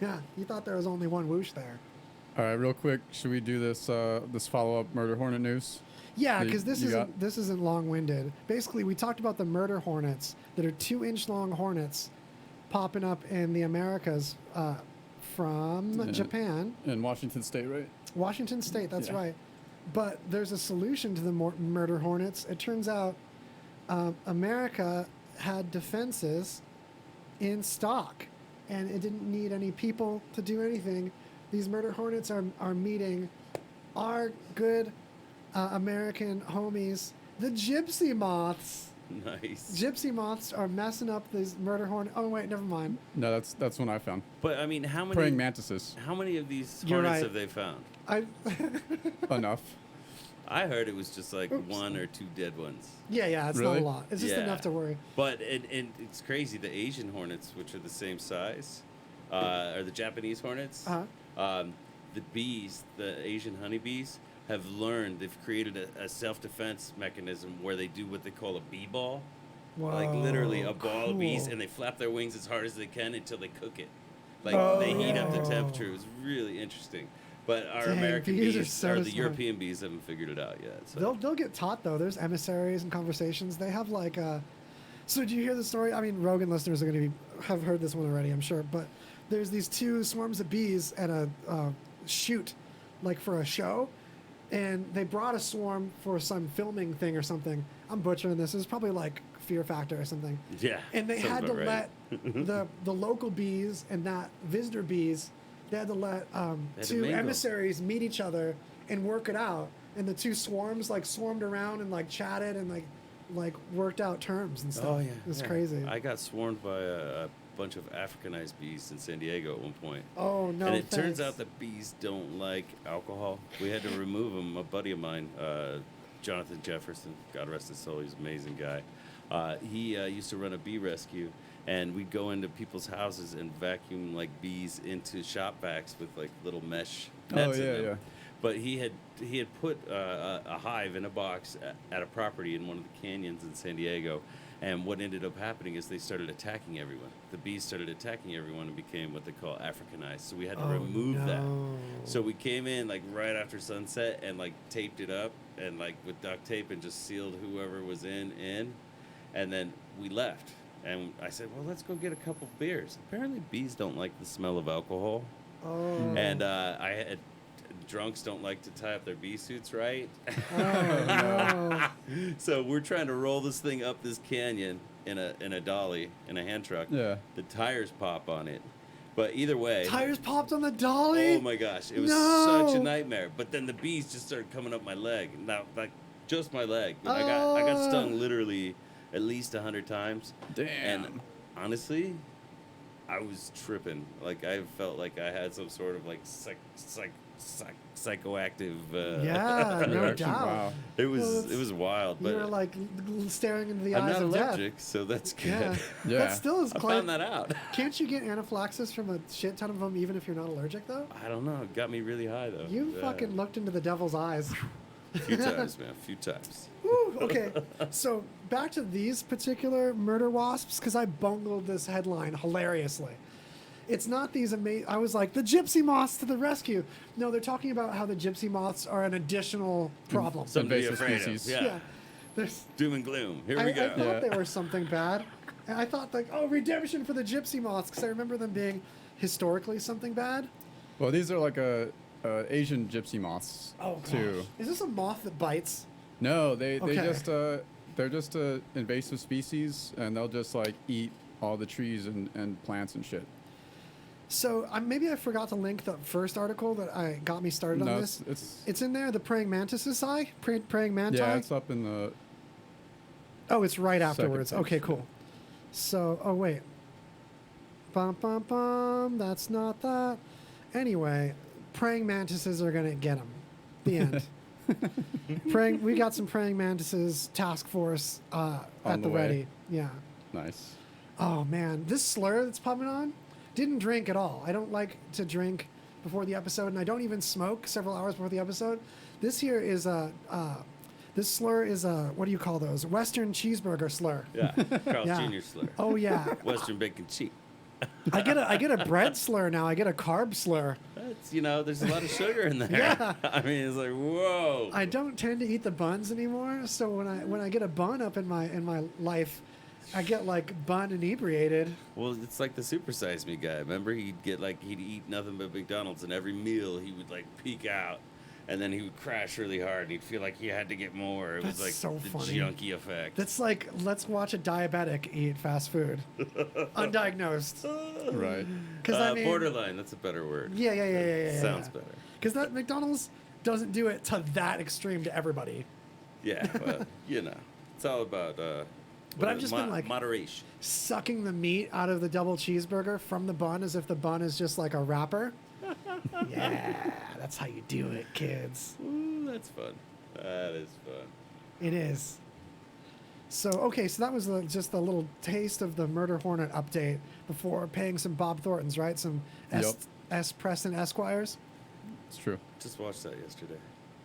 Speaker 1: Yeah, you thought there was only 1 whoosh there.
Speaker 2: All right, real quick, should we do this this follow-up Murder Hornet news?
Speaker 1: Yeah,
Speaker 2: that
Speaker 1: because
Speaker 2: you got?
Speaker 1: this isn't long-winded. Basically, we talked about the Murder Hornets that are 2-inch long hornets popping up in the Americas from Japan.
Speaker 2: In Washington State, right?
Speaker 1: Washington State, that's
Speaker 2: Yeah.
Speaker 1: right. But there's a solution to the Murder Hornets. It turns out America had defenses in stock, and it didn't need any people to do anything. These Murder Hornets are meeting our good American homies, the gypsy moths.
Speaker 3: Nice.
Speaker 1: Gypsy moths are messing up these Murder Hornets. Oh, wait, never mind.
Speaker 2: No, that's one I found.
Speaker 3: But I mean, how many
Speaker 2: Praying mantises.
Speaker 3: How many of these
Speaker 1: You're
Speaker 3: hornets
Speaker 1: right.
Speaker 3: have they found?
Speaker 1: I
Speaker 2: Enough.
Speaker 3: I heard it was just like
Speaker 1: Oops.
Speaker 3: 1 or 2 dead ones.
Speaker 1: yeah, it's
Speaker 2: Really?
Speaker 1: not a lot. It's just
Speaker 3: Yeah.
Speaker 1: enough to worry.
Speaker 3: But and it's crazy. The Asian hornets, which are the same size, are the Japanese hornets.
Speaker 1: Uh-huh.
Speaker 3: The bees, the Asian honeybees, have learned. They've created a self-defense mechanism where they do what they call a bee ball, like literally a ball of bees,
Speaker 1: cool.
Speaker 3: and they flap their wings as hard as they can until they cook it. Like they heat up the temperature. It was really interesting. But our
Speaker 1: Dang,
Speaker 3: American
Speaker 1: bees
Speaker 3: bees,
Speaker 1: are so
Speaker 3: or the
Speaker 1: smart.
Speaker 3: European bees, haven't figured it out yet. So.
Speaker 1: They'll get taught though. There's emissaries and conversations. They have like So did you hear the story? I mean, Rogan listeners are going to have heard this one already, I'm sure. But there's these 2 swarms of bees at a shoot, like for a show, and they brought a swarm for some filming thing or something. I'm butchering this. It was probably like Fear Factor or something.
Speaker 3: Yeah.
Speaker 1: And they
Speaker 3: sounds
Speaker 1: had to
Speaker 3: about right.
Speaker 1: let the local bees and that visitor bees. They had to let
Speaker 3: to
Speaker 1: 2
Speaker 3: mingle.
Speaker 1: emissaries meet each other and work it out. And the 2 swarms like swarmed around and like chatted and like worked out terms and stuff.
Speaker 3: Oh yeah,
Speaker 1: it was
Speaker 3: yeah.
Speaker 1: crazy.
Speaker 3: I got swarmed by a bunch of Africanized bees in San Diego at one point.
Speaker 1: Oh no!
Speaker 3: And it turns
Speaker 1: thanks.
Speaker 3: out that bees don't like alcohol. We had to remove them. A buddy of mine, Jonathan Jefferson, God rest his soul, he's an amazing guy. He used to run a bee rescue, and we'd go into people's houses and vacuum like bees into shop vacs with like little mesh nets in them.
Speaker 2: Yeah.
Speaker 3: But he had put a hive in a box at a property in one of the canyons in San Diego, and what ended up happening is they started attacking everyone. The bees started attacking everyone and became what they call Africanized. So we had to remove that. So we came in like right after sunset and like taped it up and like with duct tape and just sealed whoever was in, and then we left. And I said, well, let's go get a couple beers. Apparently bees don't like the smell of alcohol.
Speaker 1: Oh.
Speaker 3: And I had drunks don't like to tie up their bee suits right.
Speaker 1: Oh, no.
Speaker 3: So we're trying to roll this thing up this canyon in a dolly, in a hand truck.
Speaker 2: Yeah.
Speaker 3: The tires pop on it. But either way.
Speaker 1: Tires popped on the dolly.
Speaker 3: Oh my gosh. It was
Speaker 1: No.
Speaker 3: such a nightmare. But then the bees just started coming up my leg. Now, like, just my leg. I got stung literally at least 100 times.
Speaker 2: Damn.
Speaker 3: And honestly, I was tripping. Like, I felt like I had some sort of, like, psychoactive
Speaker 1: Yeah, no
Speaker 2: reaction.
Speaker 1: doubt.
Speaker 2: Wow.
Speaker 3: It was
Speaker 1: Well, that's-
Speaker 3: it was wild,
Speaker 1: You
Speaker 3: but
Speaker 1: were like staring into the
Speaker 3: I'm
Speaker 1: eyes
Speaker 3: not
Speaker 1: of
Speaker 3: allergic, so that's good.
Speaker 1: death. Yeah.
Speaker 2: Yeah.
Speaker 1: That still is
Speaker 3: I
Speaker 1: quite.
Speaker 3: found that out.
Speaker 1: Can't you get anaphylaxis from a shit ton of them, even if you're not allergic, though?
Speaker 3: I don't know. It got me really high though.
Speaker 1: You
Speaker 3: Yeah.
Speaker 1: fucking looked into the devil's eyes.
Speaker 3: A few times, man. A few times.
Speaker 1: Woo, okay, so back to these particular murder wasps, because I bungled this headline hilariously. It's not these amazing. I was like, the gypsy moths to the rescue. No, they're talking about how the gypsy moths are an additional problem.
Speaker 3: Something to be
Speaker 2: Invasive
Speaker 3: afraid
Speaker 2: species.
Speaker 3: of. Yeah.
Speaker 1: Yeah. There's,
Speaker 3: Doom and gloom. Here
Speaker 1: I
Speaker 3: we go.
Speaker 1: thought they were something bad. And I thought, like, oh, redemption for the gypsy moths, because I remember them being historically something bad.
Speaker 2: Well, these are like Asian gypsy moths
Speaker 1: Oh, gosh.
Speaker 2: too.
Speaker 1: Is this a moth that bites?
Speaker 2: No, they
Speaker 1: Okay.
Speaker 2: just they're just a invasive species, and they'll just like eat all the trees and plants and shit.
Speaker 1: So maybe I forgot to link the first article that got me started on
Speaker 2: No,
Speaker 1: this.
Speaker 2: it's
Speaker 1: It's in there, the praying mantis eye, praying mantis.
Speaker 2: yeah, it's up in the
Speaker 1: Oh, it's right
Speaker 2: second
Speaker 1: afterwards.
Speaker 2: page,
Speaker 1: Okay,
Speaker 2: yeah.
Speaker 1: cool. So, oh wait. Bum bum bum. That's not that. Anyway, praying mantises are gonna get them. The end. We got some praying mantises task force at
Speaker 2: the
Speaker 1: the
Speaker 2: way.
Speaker 1: ready. Yeah.
Speaker 2: nice.
Speaker 1: Oh man, this slur that's popping on. Didn't drink at all. I don't like to drink before the episode, and I don't even smoke several hours before the episode. This here is this slur is a, what do you call those? Western cheeseburger slur.
Speaker 3: Yeah. Carl
Speaker 1: Yeah.
Speaker 3: Jr. slur.
Speaker 1: Oh yeah.
Speaker 3: Western bacon cheek.
Speaker 1: I get a bread slur now. I get a carb slur.
Speaker 3: Hey, it's, there's a lot of sugar in there.
Speaker 1: Yeah.
Speaker 3: I mean, it's like, whoa.
Speaker 1: I don't tend to eat the buns anymore, so when I get a bun up in my life, I get like bun inebriated.
Speaker 3: Well, it's like the Super Size Me guy. Remember, he'd eat nothing but McDonald's, and every meal he would like peak out, and then he would crash really hard, and he'd feel like he had to get more. It
Speaker 1: That's
Speaker 3: was like
Speaker 1: so
Speaker 3: the
Speaker 1: funny.
Speaker 3: junkie effect.
Speaker 1: That's like, let's watch a diabetic eat fast food, undiagnosed.
Speaker 2: Right.
Speaker 1: Because I mean,
Speaker 3: borderline. That's a better word.
Speaker 1: Yeah.
Speaker 3: Sounds better.
Speaker 1: Because that McDonald's doesn't do it to that extreme to everybody.
Speaker 3: Yeah, well, it's all about.
Speaker 1: But I've just been like
Speaker 3: moderation.
Speaker 1: sucking the meat out of the double cheeseburger from the bun as if the bun is just like a wrapper. Yeah, that's how you do it, kids.
Speaker 3: Ooh, that's fun. That is fun.
Speaker 1: It is. So, okay, so that was just a little taste of the Murder Hornet update before paying some Bob Thorntons, right? Some S. Preston Esquires.
Speaker 2: It's true.
Speaker 3: Just watched that yesterday.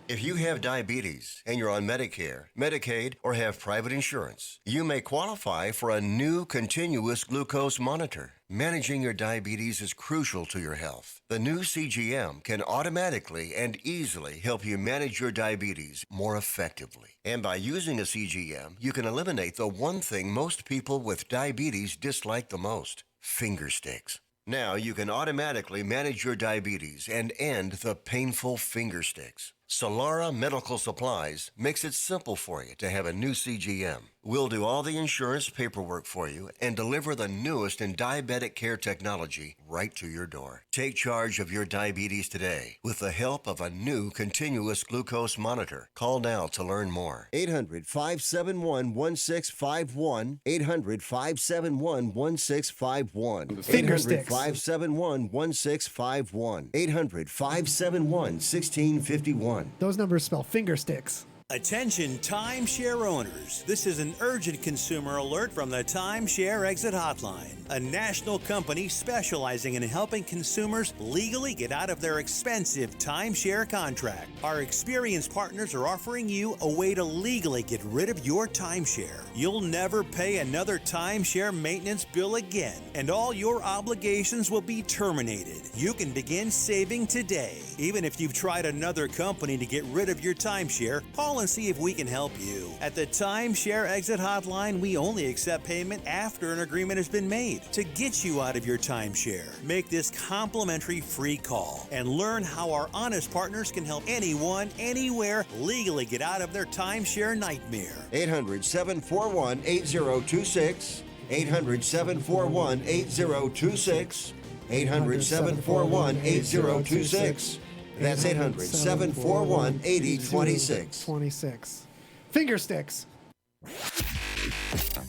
Speaker 9: If you have diabetes and you're on Medicare, Medicaid, or have private insurance, you may qualify for a new continuous glucose monitor. Managing your diabetes is crucial to your health. The new CGM can automatically and easily help you manage your diabetes more effectively. And by using a CGM, you can eliminate the one thing most people with diabetes dislike the most: finger sticks. Now you can automatically manage your diabetes and end the painful finger sticks. Solara Medical Supplies makes it simple for you to have a new CGM. We'll do all the insurance paperwork for you and deliver the newest in diabetic care technology right to your door. Take charge of your diabetes today with the help of a new continuous glucose monitor. Call now to learn more.
Speaker 10: 800-571-1651. 800-571-1651.
Speaker 1: Finger sticks.
Speaker 10: 800-571-1651. 800-571-1651.
Speaker 1: Those numbers spell finger sticks.
Speaker 11: Attention timeshare owners. This is an urgent consumer alert from the Timeshare Exit Hotline, a national company specializing in helping consumers legally get out of their expensive timeshare contract. Our experienced partners are offering you a way to legally get rid of your timeshare. You'll never pay another timeshare maintenance bill again, and all your obligations will be terminated. You can begin saving today. Even if you've tried another company to get rid of your timeshare, call and see if we can help you. At the Timeshare Exit Hotline, we only accept payment after an agreement has been made to get you out of your timeshare. Make this complimentary free call and learn how our honest partners can help anyone, anywhere, legally get out of their timeshare nightmare.
Speaker 10: 800-741-8026. 800-741-8026. 800-741-8026. That's 800-741-8026.
Speaker 1: 26. Finger sticks.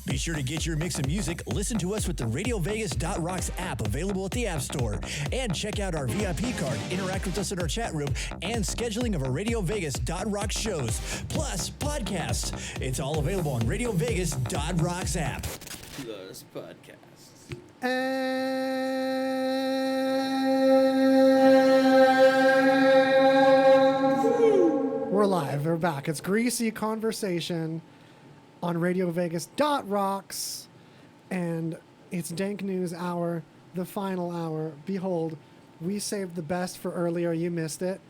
Speaker 6: Be sure to get your mix of music. Listen to us with the RadioVegas.rocks app available at the App Store. And check out our VIP card, interact with us in our chat room, and scheduling of our RadioVegas.rocks shows. Plus, podcasts. It's all available on RadioVegas.rocks app.
Speaker 3: Plus podcasts.
Speaker 1: We're live. We're back. It's Greasy Conversation on RadioVegas.rocks, and it's Dank News Hour, the final hour. Behold, we saved the best for earlier. You missed it.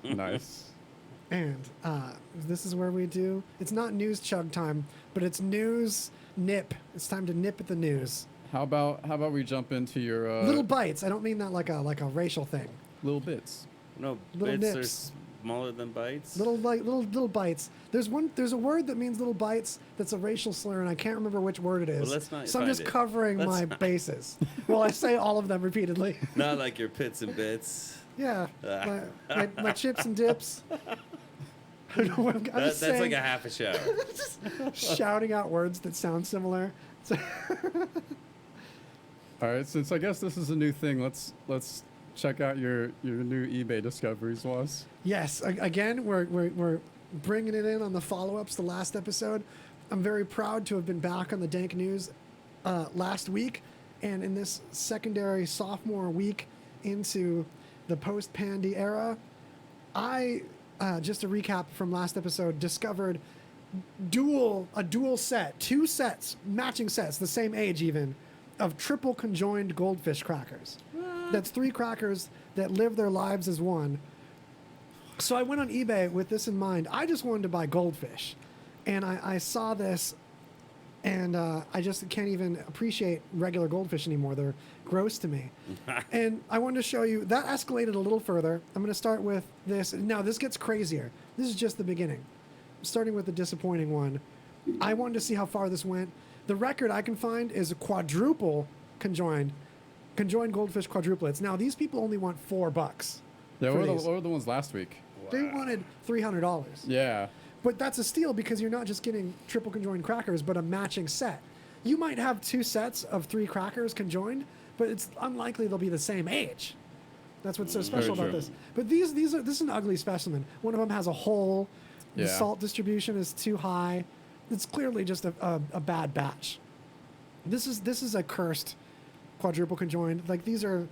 Speaker 2: Nice.
Speaker 1: And this is where we do. It's not news chug time, but it's news nip. It's time to nip at the news.
Speaker 2: How about we jump into your
Speaker 1: Little bites. I don't mean that like a racial thing.
Speaker 2: little bits.
Speaker 3: No,
Speaker 1: Little
Speaker 3: bits
Speaker 1: nips.
Speaker 3: are smaller than bites.
Speaker 1: Little bites. There's a word that means little bites that's a racial slur, and I can't remember which word it is.
Speaker 3: Well, let's not
Speaker 1: so I'm
Speaker 3: find
Speaker 1: just
Speaker 3: it.
Speaker 1: covering my bases. Well, I say all of them repeatedly.
Speaker 3: Not like your pits and bits.
Speaker 1: Yeah, my chips and dips. I don't know what I'm just
Speaker 3: That's
Speaker 1: saying,
Speaker 3: like a half a shower.
Speaker 1: just shouting out words that sound similar.
Speaker 2: All right, since I guess this is a new thing, let's check out your new eBay discoveries, Was.
Speaker 1: Yes, again, we're bringing it in on the follow-ups to last episode. I'm very proud to have been back on the Dank News last week, and in this secondary sophomore week into the post-Pandy era, I just a recap from last episode, discovered a dual set, 2 sets, matching sets, the same age even, of triple conjoined goldfish crackers. That's 3 crackers that live their lives as one. So I went on eBay with this in mind. I just wanted to buy goldfish. And I saw this, and I just can't even appreciate regular goldfish anymore. They're gross to me. And I wanted to show you, that escalated a little further. I'm going to start with this. Now, this gets crazier. This is just the beginning. Starting with the disappointing one. I wanted to see how far this went. The record I can find is a quadruple conjoined goldfish quadruplets. Now, these people only want $4.
Speaker 2: Yeah, what were the ones last week?
Speaker 1: They wanted $300.
Speaker 2: Yeah.
Speaker 1: But that's a steal because you're not just getting triple conjoined crackers, but a matching set. You might have 2 sets of 3 crackers conjoined, but it's unlikely they'll be the same age. That's what's so special about this. But this is an ugly specimen. One of them has a hole. The salt distribution is too high. It's clearly just a bad batch. This is a cursed quadruple conjoined. Like, these are...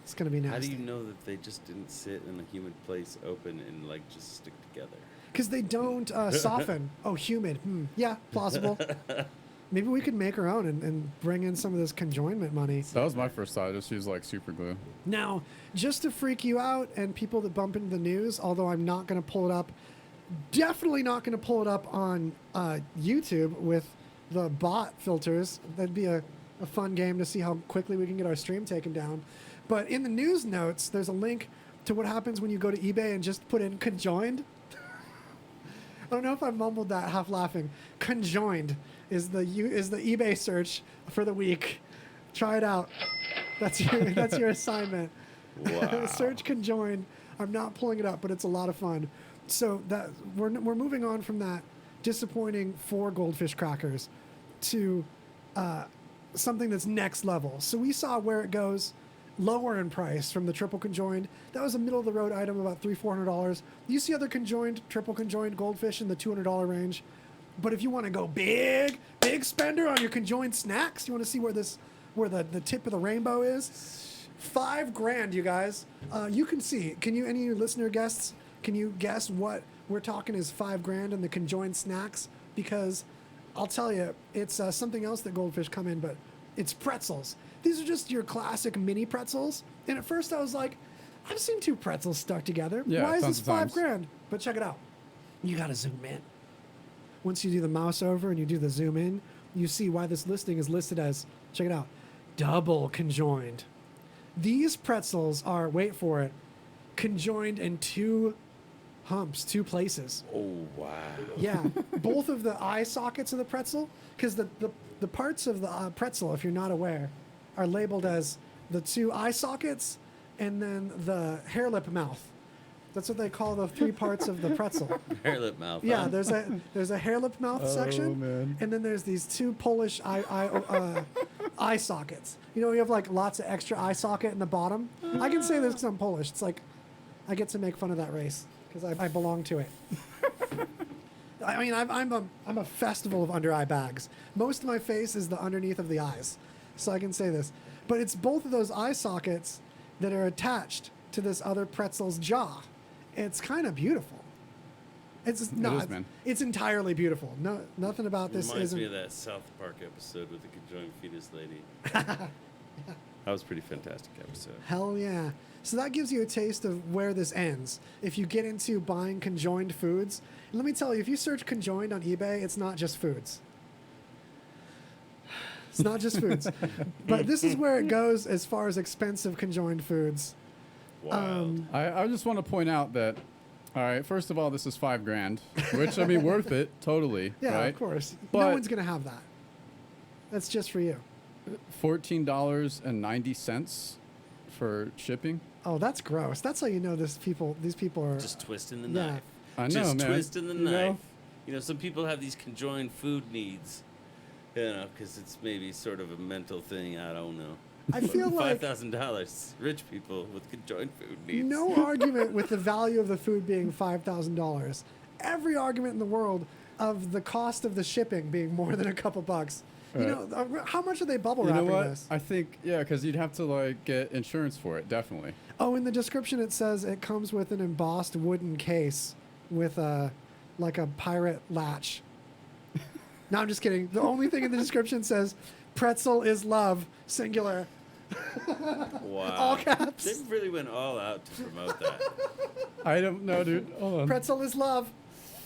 Speaker 1: It's going to be nasty.
Speaker 3: How do you know that they just didn't sit in a humid place open and, like, just stick together?
Speaker 1: Because they don't soften. Oh, humid. Yeah, plausible. Maybe we could make our own and bring in some of this conjoinment money.
Speaker 2: That was my first thought. Just use, like, super glue.
Speaker 1: Now, just to freak you out and people that bump into the news, although I'm not going to pull it up, definitely not going to pull it up on YouTube with the bot filters. That'd be a fun game to see how quickly we can get our stream taken down. But in the news notes, there's a link to what happens when you go to eBay and just put in conjoined. I don't know if I mumbled that, half laughing. Conjoined is the eBay search for the week. Try it out. That's your assignment.
Speaker 3: Wow.
Speaker 1: Search conjoined. I'm not pulling it up, but it's a lot of fun. So that we're moving on from that disappointing 4 goldfish crackers to something that's next level. So we saw where it goes. Lower in price from the triple conjoined. That was a middle of the road item, about $300-400. You see other triple conjoined goldfish in the $200 range. But if you want to go big spender on your conjoined snacks, you want to see where the tip of the rainbow is. $5,000, you guys. You can see. Any of your listener guests, can you guess what we're talking is $5,000 in the conjoined snacks? Because I'll tell you, it's something else that goldfish come in, but it's pretzels. These are just your classic mini pretzels. And at first I was like, I've seen 2 pretzels stuck together.
Speaker 2: Yeah,
Speaker 1: why is this
Speaker 2: tons of
Speaker 1: $5,000? But check it out. You got to zoom in. Once you do the mouse over and you do the zoom in, you see why this listing is listed as, check it out, double conjoined. These pretzels are, wait for it, conjoined in 2 humps, 2 places.
Speaker 3: Oh, wow.
Speaker 1: Yeah, both of the eye sockets of the pretzel, because the parts of the pretzel, if you're not aware, are labeled as the 2 eye sockets and then the hair lip mouth. That's what they call the 3 parts of the pretzel.
Speaker 3: Hair lip mouth.
Speaker 1: Yeah,
Speaker 3: huh?
Speaker 1: there's a hair lip mouth section,
Speaker 2: man.
Speaker 1: and then there's these 2 Polish eye sockets. You know, you have like lots of extra eye socket in the bottom. I can say this because I'm Polish. It's like I get to make fun of that race because I belong to it. I mean, I'm a festival of under eye bags. Most of my face is the underneath of the eyes, so I can say this. But it's both of those eye sockets that are attached to this other pretzel's jaw. It's kind of beautiful. It's not. It's entirely beautiful. No, nothing about this
Speaker 3: Reminds
Speaker 1: isn't.
Speaker 3: me of that South Park episode with the conjoined fetus lady. That was a pretty fantastic episode.
Speaker 1: Hell yeah. So that gives you a taste of where this ends. If you get into buying conjoined foods, and let me tell you, if you search conjoined on eBay, it's not just foods. It's not just foods. But this is where it goes as far as expensive conjoined foods.
Speaker 3: Wild.
Speaker 2: I just want to point out that, all right, first of all, this is $5,000, which, I mean, worth it, totally.
Speaker 1: Yeah,
Speaker 2: right?
Speaker 1: of course.
Speaker 2: But
Speaker 1: no one's going to have that. That's just for you.
Speaker 2: $14.90 for shipping.
Speaker 1: Oh, that's gross. That's how you know these people are
Speaker 3: Just twisting the
Speaker 1: Yeah.
Speaker 3: knife.
Speaker 2: I know,
Speaker 3: Just
Speaker 2: man.
Speaker 3: twisting the
Speaker 2: You know?
Speaker 3: knife. You know, some people have these conjoined food needs. You know, because it's maybe sort of a mental thing. I don't know.
Speaker 1: I feel like
Speaker 3: $5,000. Rich people with conjoined food needs.
Speaker 1: no argument with the value of the food being $5,000. Every argument in the world of the cost of the shipping being more than a couple bucks. You know, how much are they bubble
Speaker 2: You know
Speaker 1: wrapping
Speaker 2: what?
Speaker 1: this?
Speaker 2: I think, yeah, because you'd have to, like, get insurance for it, definitely.
Speaker 1: Oh, in the description it says it comes with an embossed wooden case with like a pirate latch. No, I'm just kidding. The only thing in the description says pretzel is love, singular.
Speaker 3: Wow.
Speaker 1: All caps.
Speaker 3: They really went all out to promote that.
Speaker 2: Item, no, dude. Hold on.
Speaker 1: Pretzel is love.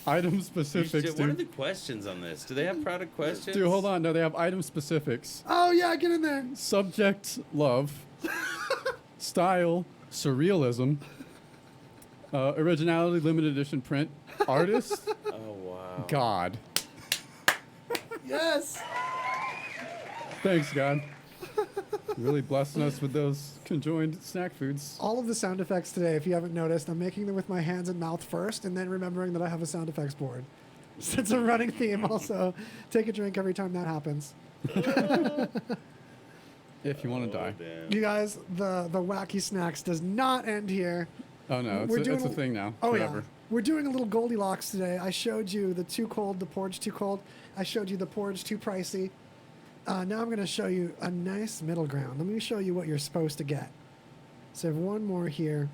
Speaker 2: Item specifics,
Speaker 3: What are
Speaker 2: dude.
Speaker 3: the questions on this? Do they have product questions?
Speaker 2: Dude, hold on. No, they have item specifics.
Speaker 1: Oh yeah, get in there.
Speaker 2: Subject, love. Style, surrealism. Originality, limited edition print. Artist,
Speaker 3: Oh, wow.
Speaker 2: God.
Speaker 1: Yes.
Speaker 2: Thanks, God. Really blessing us with those conjoined snack foods.
Speaker 1: All of the sound effects today, if you haven't noticed, I'm making them with my hands and mouth first, and then remembering that I have a sound effects board. So it's a running theme. Also, take a drink every time that happens.
Speaker 2: If you want to die.
Speaker 3: Damn.
Speaker 1: You guys, the wacky snacks does not end here.
Speaker 2: Oh, no.
Speaker 1: We're
Speaker 2: It's
Speaker 1: doing
Speaker 2: a thing now.
Speaker 1: Oh
Speaker 2: Forever.
Speaker 1: yeah, we're doing a little Goldilocks today. I showed you the too cold, the porridge too cold. I showed you the porridge too pricey. Now I'm going to show you a nice middle ground. Let me show you what you're supposed to get. So I have one more here.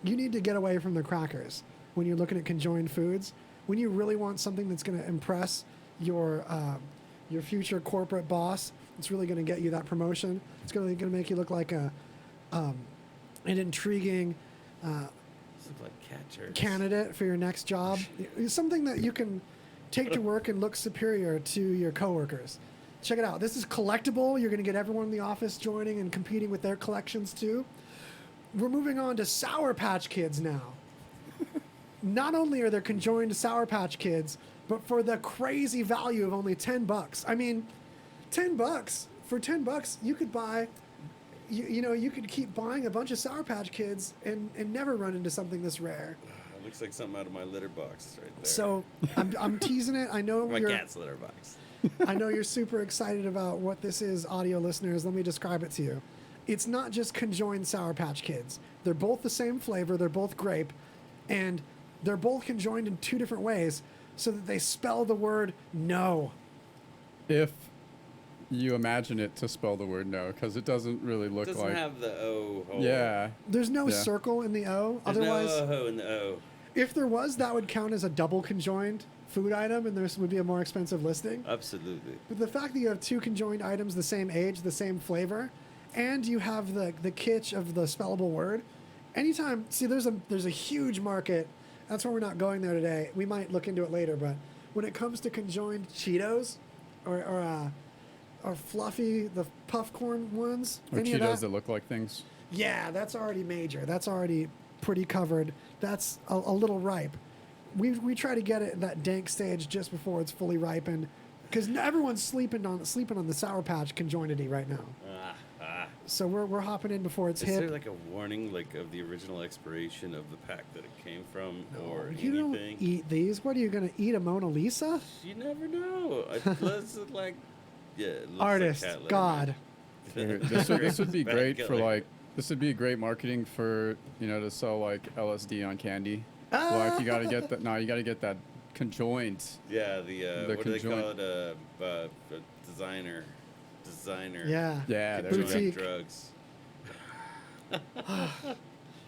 Speaker 1: You need to get away from the crackers when you're looking at conjoined foods. When you really want something that's going to impress your future corporate boss, it's really going to get you that promotion. It's going to make you look like an intriguing
Speaker 3: Look like cat turds.
Speaker 1: candidate for your next job. It's something that you can take to work and look superior to your coworkers. Check it out. This is collectible. You're going to get everyone in the office joining and competing with their collections too. We're moving on to Sour Patch Kids now. Not only are there conjoined Sour Patch Kids, but for the crazy value of only $10. I mean, $10. For $10, you could buy, you could keep buying a bunch of Sour Patch Kids and never run into something this rare.
Speaker 3: It looks like something out of my litter box right there.
Speaker 1: So I'm teasing it. I know
Speaker 3: my
Speaker 1: you're.
Speaker 3: cat's litter box.
Speaker 1: I know you're super excited about what this is, audio listeners. Let me describe it to you. It's not just conjoined Sour Patch Kids. They're both the same flavor. They're both grape, and they're both conjoined in two different ways so that they spell the word no.
Speaker 2: If you imagine it to spell the word no, because it doesn't really look
Speaker 3: It doesn't
Speaker 2: like.
Speaker 3: have the O hole.
Speaker 2: Yeah.
Speaker 1: There's no
Speaker 2: Yeah.
Speaker 1: circle in the O.
Speaker 3: There's
Speaker 1: Otherwise,
Speaker 3: no O in the O.
Speaker 1: if there was, that would count as a double conjoined food item, and this would be a more expensive listing.
Speaker 3: Absolutely.
Speaker 1: But the fact that you have two conjoined items, the same age, the same flavor, and you have the kitsch of the spellable word, anytime, see, there's a huge market. That's why we're not going there today. We might look into it later, but when it comes to conjoined Cheetos or fluffy, the puff corn ones,
Speaker 2: Or
Speaker 1: any
Speaker 2: Cheetos
Speaker 1: of
Speaker 2: that look like things.
Speaker 1: yeah, that's already major. That's already pretty covered. That's a little ripe. We try to get it at that dank stage just before it's fully ripened, because everyone's sleeping on the Sour Patch conjoinity right now. So we're hopping in before it's
Speaker 3: Is
Speaker 1: hip.
Speaker 3: there like a warning, like of the original expiration of the pack that it came from, or
Speaker 1: You don't
Speaker 3: anything?
Speaker 1: eat these. What are you gonna eat, a Mona Lisa?
Speaker 3: You never know. Let's like, yeah. it looks
Speaker 1: Artist,
Speaker 3: like cat litter.
Speaker 1: God.
Speaker 2: This would be
Speaker 3: Bad
Speaker 2: great for
Speaker 3: killer.
Speaker 2: like. This would be great marketing for to sell like LSD on candy. Like you gotta get that. No, you gotta get that conjoined.
Speaker 3: Yeah, the what do they call
Speaker 2: conjoined-
Speaker 3: it? Designer.
Speaker 1: Yeah.
Speaker 2: Yeah, there we go.
Speaker 1: Boutique.
Speaker 3: Drugs.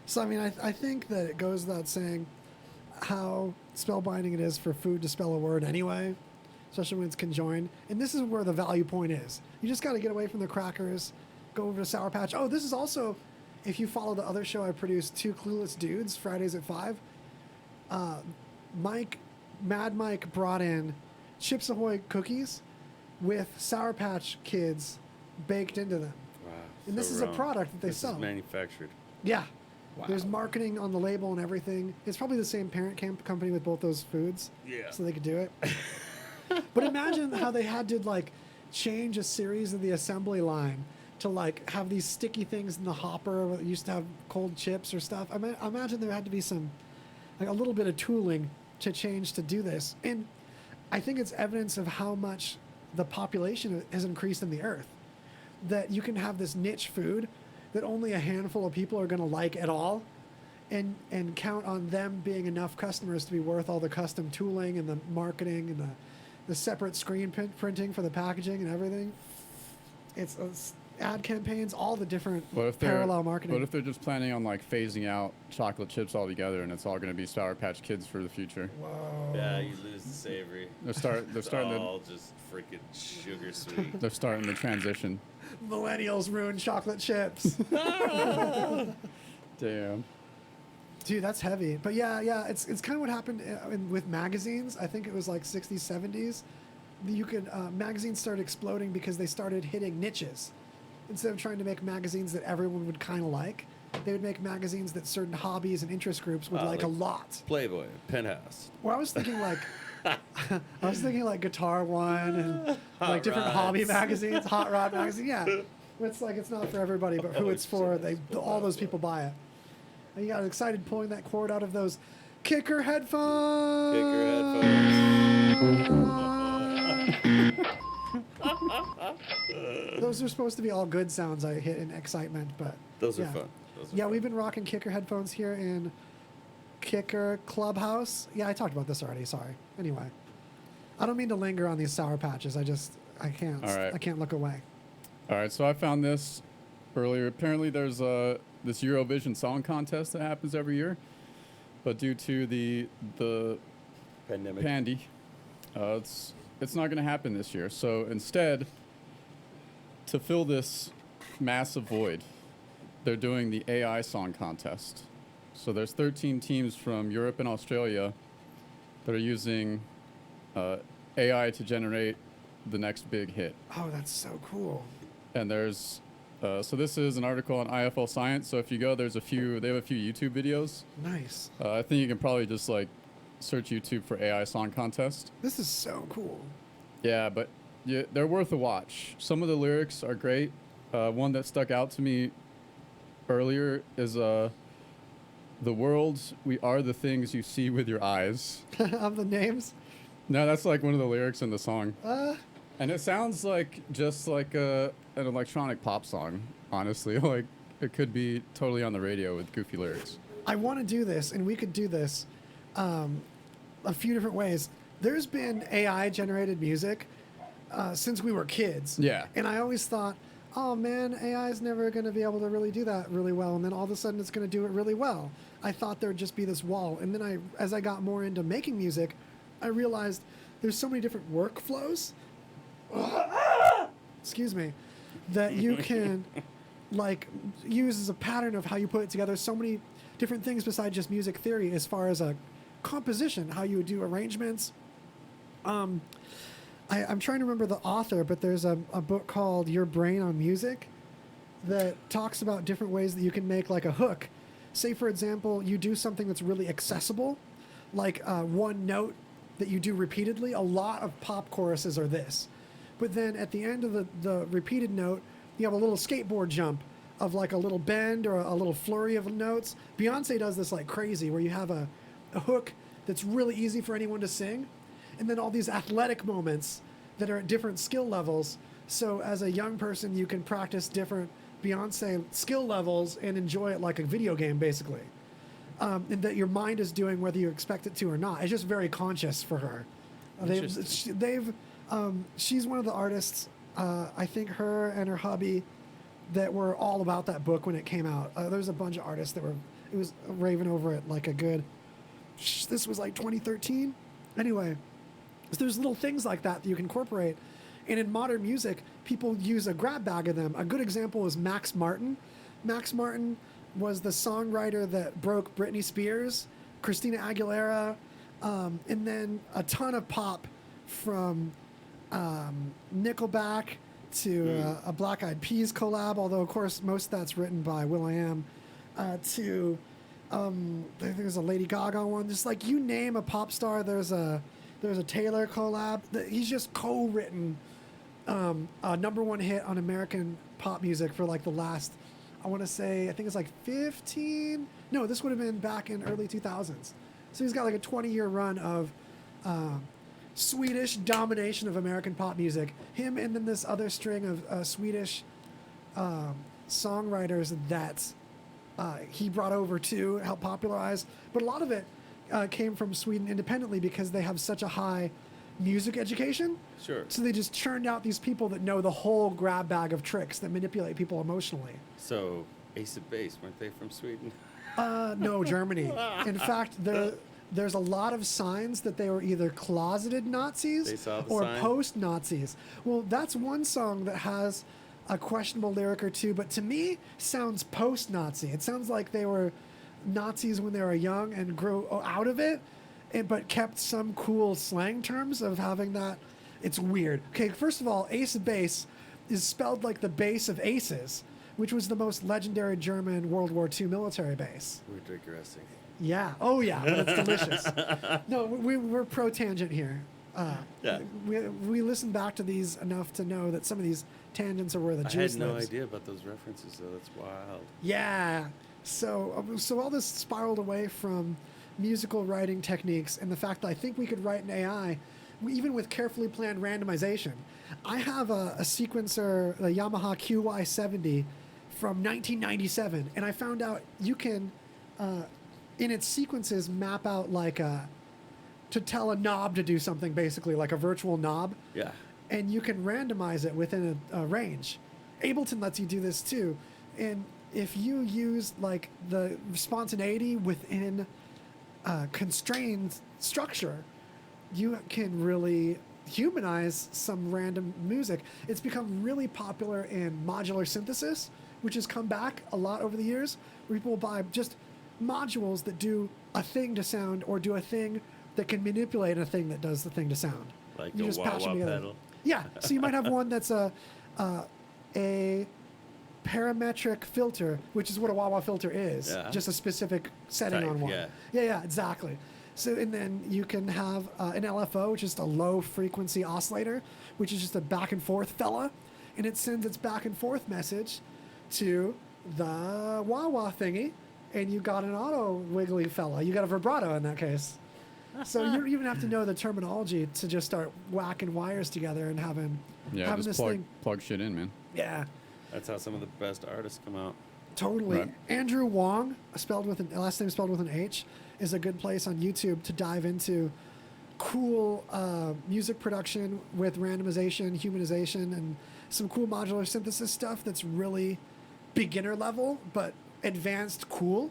Speaker 1: So I mean, I think that it goes without saying how spellbinding it is for food to spell a word anyway, especially when it's conjoined. And this is where the value point is. You just got to get away from the crackers, go over to Sour Patch. Oh, this is also, if you follow the other show I produced, Two Clueless Dudes, Fridays at 5. Mad Mike brought in Chips Ahoy cookies with Sour Patch Kids baked into them.
Speaker 3: Wow.
Speaker 1: And this
Speaker 3: so
Speaker 1: is a
Speaker 3: wrong.
Speaker 1: product that they
Speaker 3: This
Speaker 1: sell.
Speaker 3: is manufactured.
Speaker 1: Yeah. There's marketing on the label and everything. It's probably the same parent company with both those foods.
Speaker 3: Yeah.
Speaker 1: So they could do it. But imagine how they had to like change a series of the assembly line to like have these sticky things in the hopper that used to have cold chips or stuff. I imagine there had to be some, like a little bit of tooling to change to do this. And I think it's evidence of how much the population has increased in the earth. That you can have this niche food that only a handful of people are going to like at all, and count on them being enough customers to be worth all the custom tooling and the marketing and the separate screen printing for the packaging and everything. It's ad campaigns, all the different
Speaker 2: What if they're
Speaker 1: parallel marketing.
Speaker 2: What if they're just planning on like phasing out chocolate chips altogether, and it's all going to be Sour Patch Kids for the future?
Speaker 1: Whoa.
Speaker 3: Yeah, you lose the savory.
Speaker 2: They're starting
Speaker 3: all just freaking sugar sweet.
Speaker 2: They're starting the transition.
Speaker 1: Millennials ruin chocolate chips.
Speaker 2: Damn.
Speaker 1: Dude, that's heavy. But yeah, it's kind of what happened with magazines. I think it was like 60s, 70s. You could magazines started exploding because they started hitting niches. Instead of trying to make magazines that everyone would kind of like, they would make magazines that certain hobbies and interest groups would like a lot.
Speaker 3: Playboy, Penthouse.
Speaker 1: Well, I was thinking like Guitar One and like different hobby magazines, Hot Rod magazine. Yeah, it's like it's not for everybody, but who it's for, all those people buy it. And you got excited pulling that cord out of those kicker headphones. Those are supposed to be all good sounds I hit in excitement, but
Speaker 3: those
Speaker 1: yeah.
Speaker 3: are fun.
Speaker 1: We've been rocking kicker headphones here in Kicker Clubhouse. Yeah, I talked about this already. Sorry. Anyway, I don't mean to linger on these Sour Patches. I can't.
Speaker 2: All right.
Speaker 1: I can't look away.
Speaker 2: All right, so I found this earlier. Apparently, there's this Eurovision Song Contest that happens every year, but due to the
Speaker 3: pandemic,
Speaker 2: it's not going to happen this year. So instead, to fill this massive void, they're doing the AI Song Contest. So there's 13 teams from Europe and Australia that are using AI to generate the next big hit.
Speaker 1: Oh, that's so cool.
Speaker 2: And there's so this is an article on IFL Science. So if you go, they have a few YouTube videos.
Speaker 1: Nice.
Speaker 2: I think you can probably just like search YouTube for AI Song Contest.
Speaker 1: This is so cool.
Speaker 2: Yeah, but they're worth a watch. Some of the lyrics are great. One that stuck out to me earlier is the world, we are the things you see with your eyes.
Speaker 1: Of the names?
Speaker 2: No, that's like one of the lyrics in the song. And it sounds like just like an electronic pop song, honestly. Like it could be totally on the radio with goofy lyrics.
Speaker 1: I want to do this, and we could do this a few different ways. There's been AI-generated music since we were kids.
Speaker 2: Yeah.
Speaker 1: And I always thought, oh man, AI is never going to be able to really do that really well. And then all of a sudden it's going to do it really well. I thought there'd just be this wall. And then as I got more into making music, I realized there's so many different workflows. Excuse me. That you can like use as a pattern of how you put it together. So many different things besides just music theory as far as a composition, how you would do arrangements. I'm trying to remember the author, but there's a book called Your Brain on Music that talks about different ways that you can make like a hook. Say, for example, you do something that's really accessible, like one note that you do repeatedly. A lot of pop choruses are this. But then at the end of the repeated note, you have a little skateboard jump of like a little bend or a little flurry of notes. Beyonce does this like crazy, where you have a hook that's really easy for anyone to sing, and then all these athletic moments that are at different skill levels. So as a young person, you can practice different Beyonce skill levels and enjoy it like a video game, basically. And that your mind is doing whether you expect it to or not. It's just very conscious for her. She's one of the artists, I think her and her hubby, that were all about that book when it came out. There's a bunch of artists that it was raving over it like a good, this was like 2013. Anyway, so there's little things like that you can incorporate. And in modern music, people use a grab bag of them. A good example is Max Martin. Max Martin was the songwriter that broke Britney Spears, Christina Aguilera, and then a ton of pop from Nickelback to a Black Eyed Peas collab, although of course most of that's written by Will.i.am, to I think there's a Lady Gaga one. Just like you name a pop star, there's a Taylor collab. He's just co-written a #1 hit on American pop music for like the last, I want to say, I think it's like 15. No, this would have been back in early 2000s. So he's got like a 20-year run of Swedish domination of American pop music. Him and then this other string of Swedish songwriters that he brought over to help popularize. But a lot of it came from Sweden independently because they have such a high music education.
Speaker 3: Sure.
Speaker 1: So they just churned out these people that know the whole grab bag of tricks that manipulate people emotionally.
Speaker 3: So, Ace of Base, weren't they from Sweden?
Speaker 1: No, Germany. In fact, there's a lot of signs that they were either closeted Nazis
Speaker 3: They saw the
Speaker 1: or
Speaker 3: sign?
Speaker 1: post-Nazis. Well, that's one song that has a questionable lyric or two, but to me, sounds post-Nazi. It sounds like they were Nazis when they were young and grew out of it, but kept some cool slang terms of having that. It's weird. Okay, first of all, Ace of Base is spelled like the base of aces, which was the most legendary German World War II military base.
Speaker 3: We're digressing.
Speaker 1: Yeah. Oh, yeah. But it's delicious. No, we're pro tangent here.
Speaker 3: Yeah.
Speaker 1: We listened back to these enough to know that some of these tangents are where the
Speaker 3: I
Speaker 1: juice
Speaker 3: had no
Speaker 1: lives.
Speaker 3: idea about those references, though. That's wild.
Speaker 1: Yeah. So all this spiraled away from musical writing techniques and the fact that I think we could write in AI, even with carefully planned randomization. I have a sequencer, the Yamaha QY70 from 1997, and I found out you can, in its sequences, map out to tell a knob to do something, basically, like a virtual knob.
Speaker 3: Yeah.
Speaker 1: And you can randomize it within a range. Ableton lets you do this too. And if you use like the spontaneity within constrained structure, you can really humanize some random music. It's become really popular in modular synthesis, which has come back a lot over the years, where people will buy just modules that do a thing to sound or do a thing that can manipulate a thing that does the thing to sound.
Speaker 3: Like
Speaker 1: You
Speaker 3: a
Speaker 1: just patch them
Speaker 3: wah-wah
Speaker 1: together.
Speaker 3: pedal.
Speaker 1: Yeah, so you might have one that's a parametric filter, which is what a wah-wah filter is,
Speaker 3: Yeah.
Speaker 1: just a specific setting
Speaker 3: Type,
Speaker 1: on one.
Speaker 3: yeah.
Speaker 1: Yeah, exactly. So, and then you can have an LFO, which is a low frequency oscillator, which is just a back and forth fella, and it sends its back and forth message to the wah-wah thingy, and you got an auto wiggly fella. You got a vibrato in that case. So you don't even have to know the terminology to just start whacking wires together and having
Speaker 2: Just
Speaker 1: this
Speaker 2: plug,
Speaker 1: thing.
Speaker 2: plug shit in, man.
Speaker 1: Yeah,
Speaker 3: That's how some of the best artists come out.
Speaker 1: totally.
Speaker 2: Right.
Speaker 1: Andrew Wong, spelled with last name spelled with an H, is a good place on YouTube to dive into cool music production with randomization, humanization, and some cool modular synthesis stuff that's really beginner level, but advanced cool,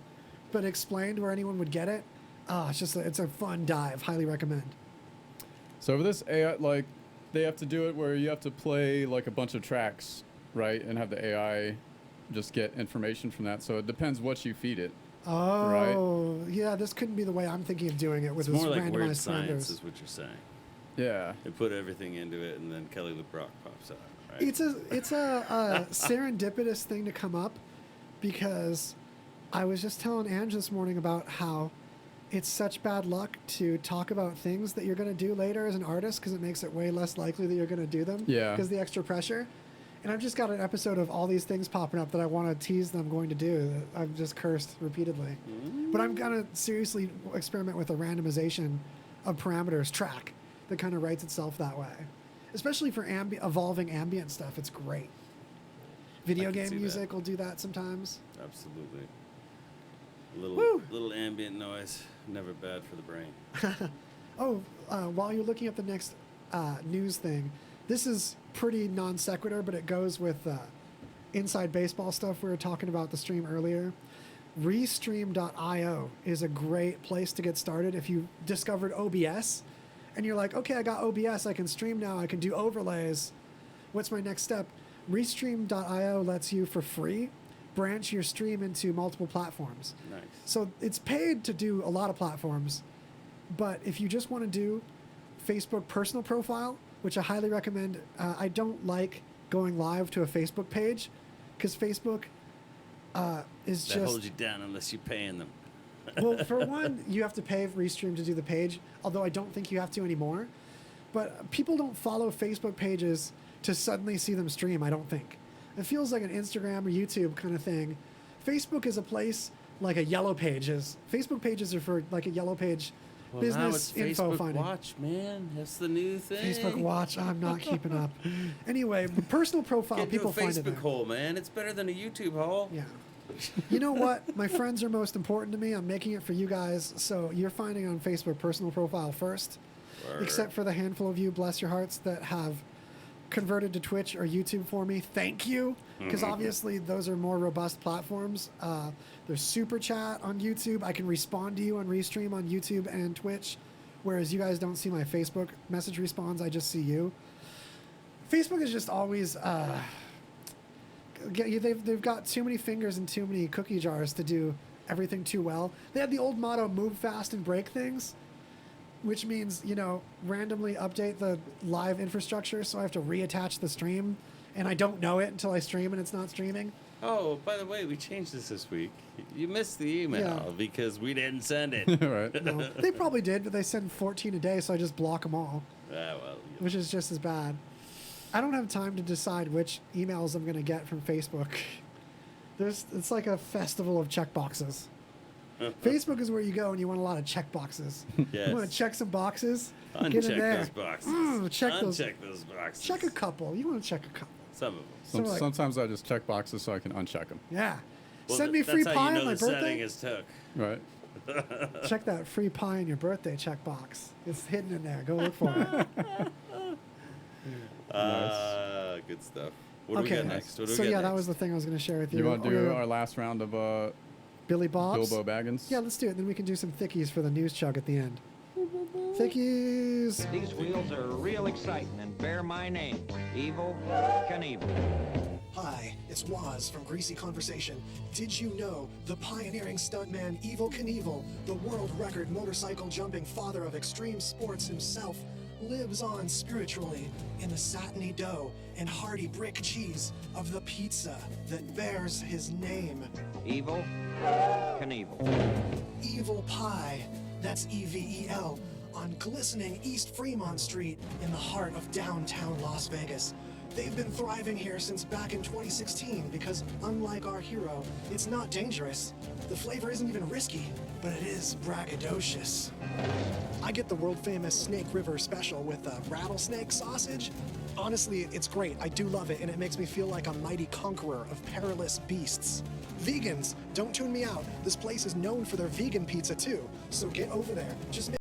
Speaker 1: but explained where anyone would get it. It's a fun dive. Highly recommend.
Speaker 2: So for this AI, like, they have to do it where you have to play like a bunch of tracks, right, and have the AI just get information from that. So it depends what you feed it.
Speaker 1: Oh, yeah. This couldn't be the way I'm thinking of doing it with
Speaker 3: It's
Speaker 1: this
Speaker 3: more like
Speaker 1: randomized
Speaker 3: weird science,
Speaker 1: parameters.
Speaker 3: is what you're saying.
Speaker 2: Yeah.
Speaker 3: They put everything into it, and then Kelly LeBrock pops out. Right?
Speaker 1: It's a serendipitous thing to come up, because I was just telling Ange this morning about how it's such bad luck to talk about things that you're going to do later as an artist, because it makes it way less likely that you're going to do them.
Speaker 2: Yeah.
Speaker 1: Because the extra pressure. And I've just got an episode of all these things popping up that I want to tease that I'm going to do that I've just cursed repeatedly. But I'm going to seriously experiment with a randomization of parameters track that kind of writes itself that way. Especially for evolving ambient stuff, it's great. Video
Speaker 3: I can see
Speaker 1: game music
Speaker 3: that.
Speaker 1: will do that sometimes.
Speaker 3: Absolutely.
Speaker 1: Woo!
Speaker 3: Little ambient noise, never bad for the brain.
Speaker 1: While you're looking up the next news thing, this is pretty non sequitur, but it goes with inside baseball stuff we were talking about the stream earlier. Restream.io is a great place to get started if you discovered OBS and you're like, okay, I got OBS, I can stream now, I can do overlays. What's my next step? Restream.io lets you, for free, branch your stream into multiple platforms.
Speaker 3: Nice.
Speaker 1: So it's paid to do a lot of platforms, but if you just want to do Facebook personal profile, which I highly recommend, I don't like going live to a Facebook page, because Facebook is
Speaker 3: That
Speaker 1: just...
Speaker 3: holds you down unless you're paying them.
Speaker 1: Well, for one, you have to pay Restream to do the page, although I don't think you have to anymore. But people don't follow Facebook pages to suddenly see them stream, I don't think. It feels like an Instagram or YouTube kind of thing. Facebook is a place like a Yellow Page is. Facebook pages are for like a Yellow Page
Speaker 3: Well,
Speaker 1: business
Speaker 3: now it's
Speaker 1: info
Speaker 3: Facebook
Speaker 1: finding.
Speaker 3: Watch, man. That's the new thing.
Speaker 1: Facebook Watch, I'm not keeping up. Anyway, personal profile,
Speaker 3: Get
Speaker 1: people
Speaker 3: into a
Speaker 1: find it
Speaker 3: Facebook
Speaker 1: there.
Speaker 3: hole, man. It's better than a YouTube hole.
Speaker 1: Yeah. You know what? My friends are most important to me. I'm making it for you guys. So you're finding on Facebook personal profile first. except for the handful of you, bless your hearts, that have converted to Twitch or YouTube for me. Thank you, because obviously those are more robust platforms. There's Super Chat on YouTube. I can respond to you on Restream on YouTube and Twitch, whereas you guys don't see my Facebook message responds. I just see you. Facebook is just always... they've got too many fingers and too many cookie jars to do everything too well. They had the old motto, move fast and break things, which means, you know, randomly update the live infrastructure, so I have to reattach the stream, and I don't know it until I stream and it's not streaming.
Speaker 3: Oh, by the way, we changed this week. You missed the email because we didn't send it.
Speaker 2: Right.
Speaker 1: No, they probably did, but they send 14 a day, so I just block them all,
Speaker 3: Well,
Speaker 1: which is just as bad. I don't have time to decide which emails I'm going to get from Facebook. It's like a festival of checkboxes. Facebook is where you go and you want a lot of checkboxes.
Speaker 3: Yes.
Speaker 1: You want to check some boxes?
Speaker 3: Uncheck
Speaker 1: Get in there.
Speaker 3: those boxes.
Speaker 1: Check
Speaker 3: Uncheck those boxes.
Speaker 1: Check a couple. You want to check a couple.
Speaker 3: Some of them.
Speaker 1: So, like-
Speaker 2: Sometimes I just check boxes so I can uncheck them.
Speaker 1: Yeah.
Speaker 3: Well,
Speaker 1: Send me free
Speaker 3: that's
Speaker 1: pie
Speaker 3: how you know
Speaker 1: on my
Speaker 3: the setting
Speaker 1: birthday.
Speaker 3: is took.
Speaker 2: Right.
Speaker 1: Check that free pie on your birthday checkbox. It's hidden in there. Go look for it.
Speaker 3: Good stuff. What do we got next? What do we
Speaker 1: So
Speaker 3: got
Speaker 1: yeah,
Speaker 3: next?
Speaker 1: that was the thing I was going to share with you.
Speaker 2: You want to do
Speaker 1: Oh,
Speaker 2: our last round of
Speaker 1: Billy Bob's?
Speaker 2: Bilbo Baggins?
Speaker 1: Yeah, let's do it. Then we can do some thickies for the news chug at the end. Thickies.
Speaker 12: These wheels are real exciting and bear my name, Evil Knievel.
Speaker 13: Hi, it's Waz from Greasy Conversation. Did you know the pioneering stuntman Evil Knievel, the world record motorcycle jumping father of extreme sports himself, lives on spiritually in the satiny dough and hearty brick cheese of the pizza that bears his name?
Speaker 12: Evil Knievel.
Speaker 13: Evil Pie, that's EVEL, on glistening East Fremont Street in the heart of downtown Las Vegas. They've been thriving here since back in 2016 because, unlike our hero, it's not dangerous. The flavor isn't even risky, but it is braggadocious. I get the world-famous Snake River special with a rattlesnake sausage. Honestly, it's great. I do love it, and it makes me feel like a mighty conqueror of perilous beasts. Vegans, don't tune me out. This place is known for their vegan pizza, too. So get over there. Just make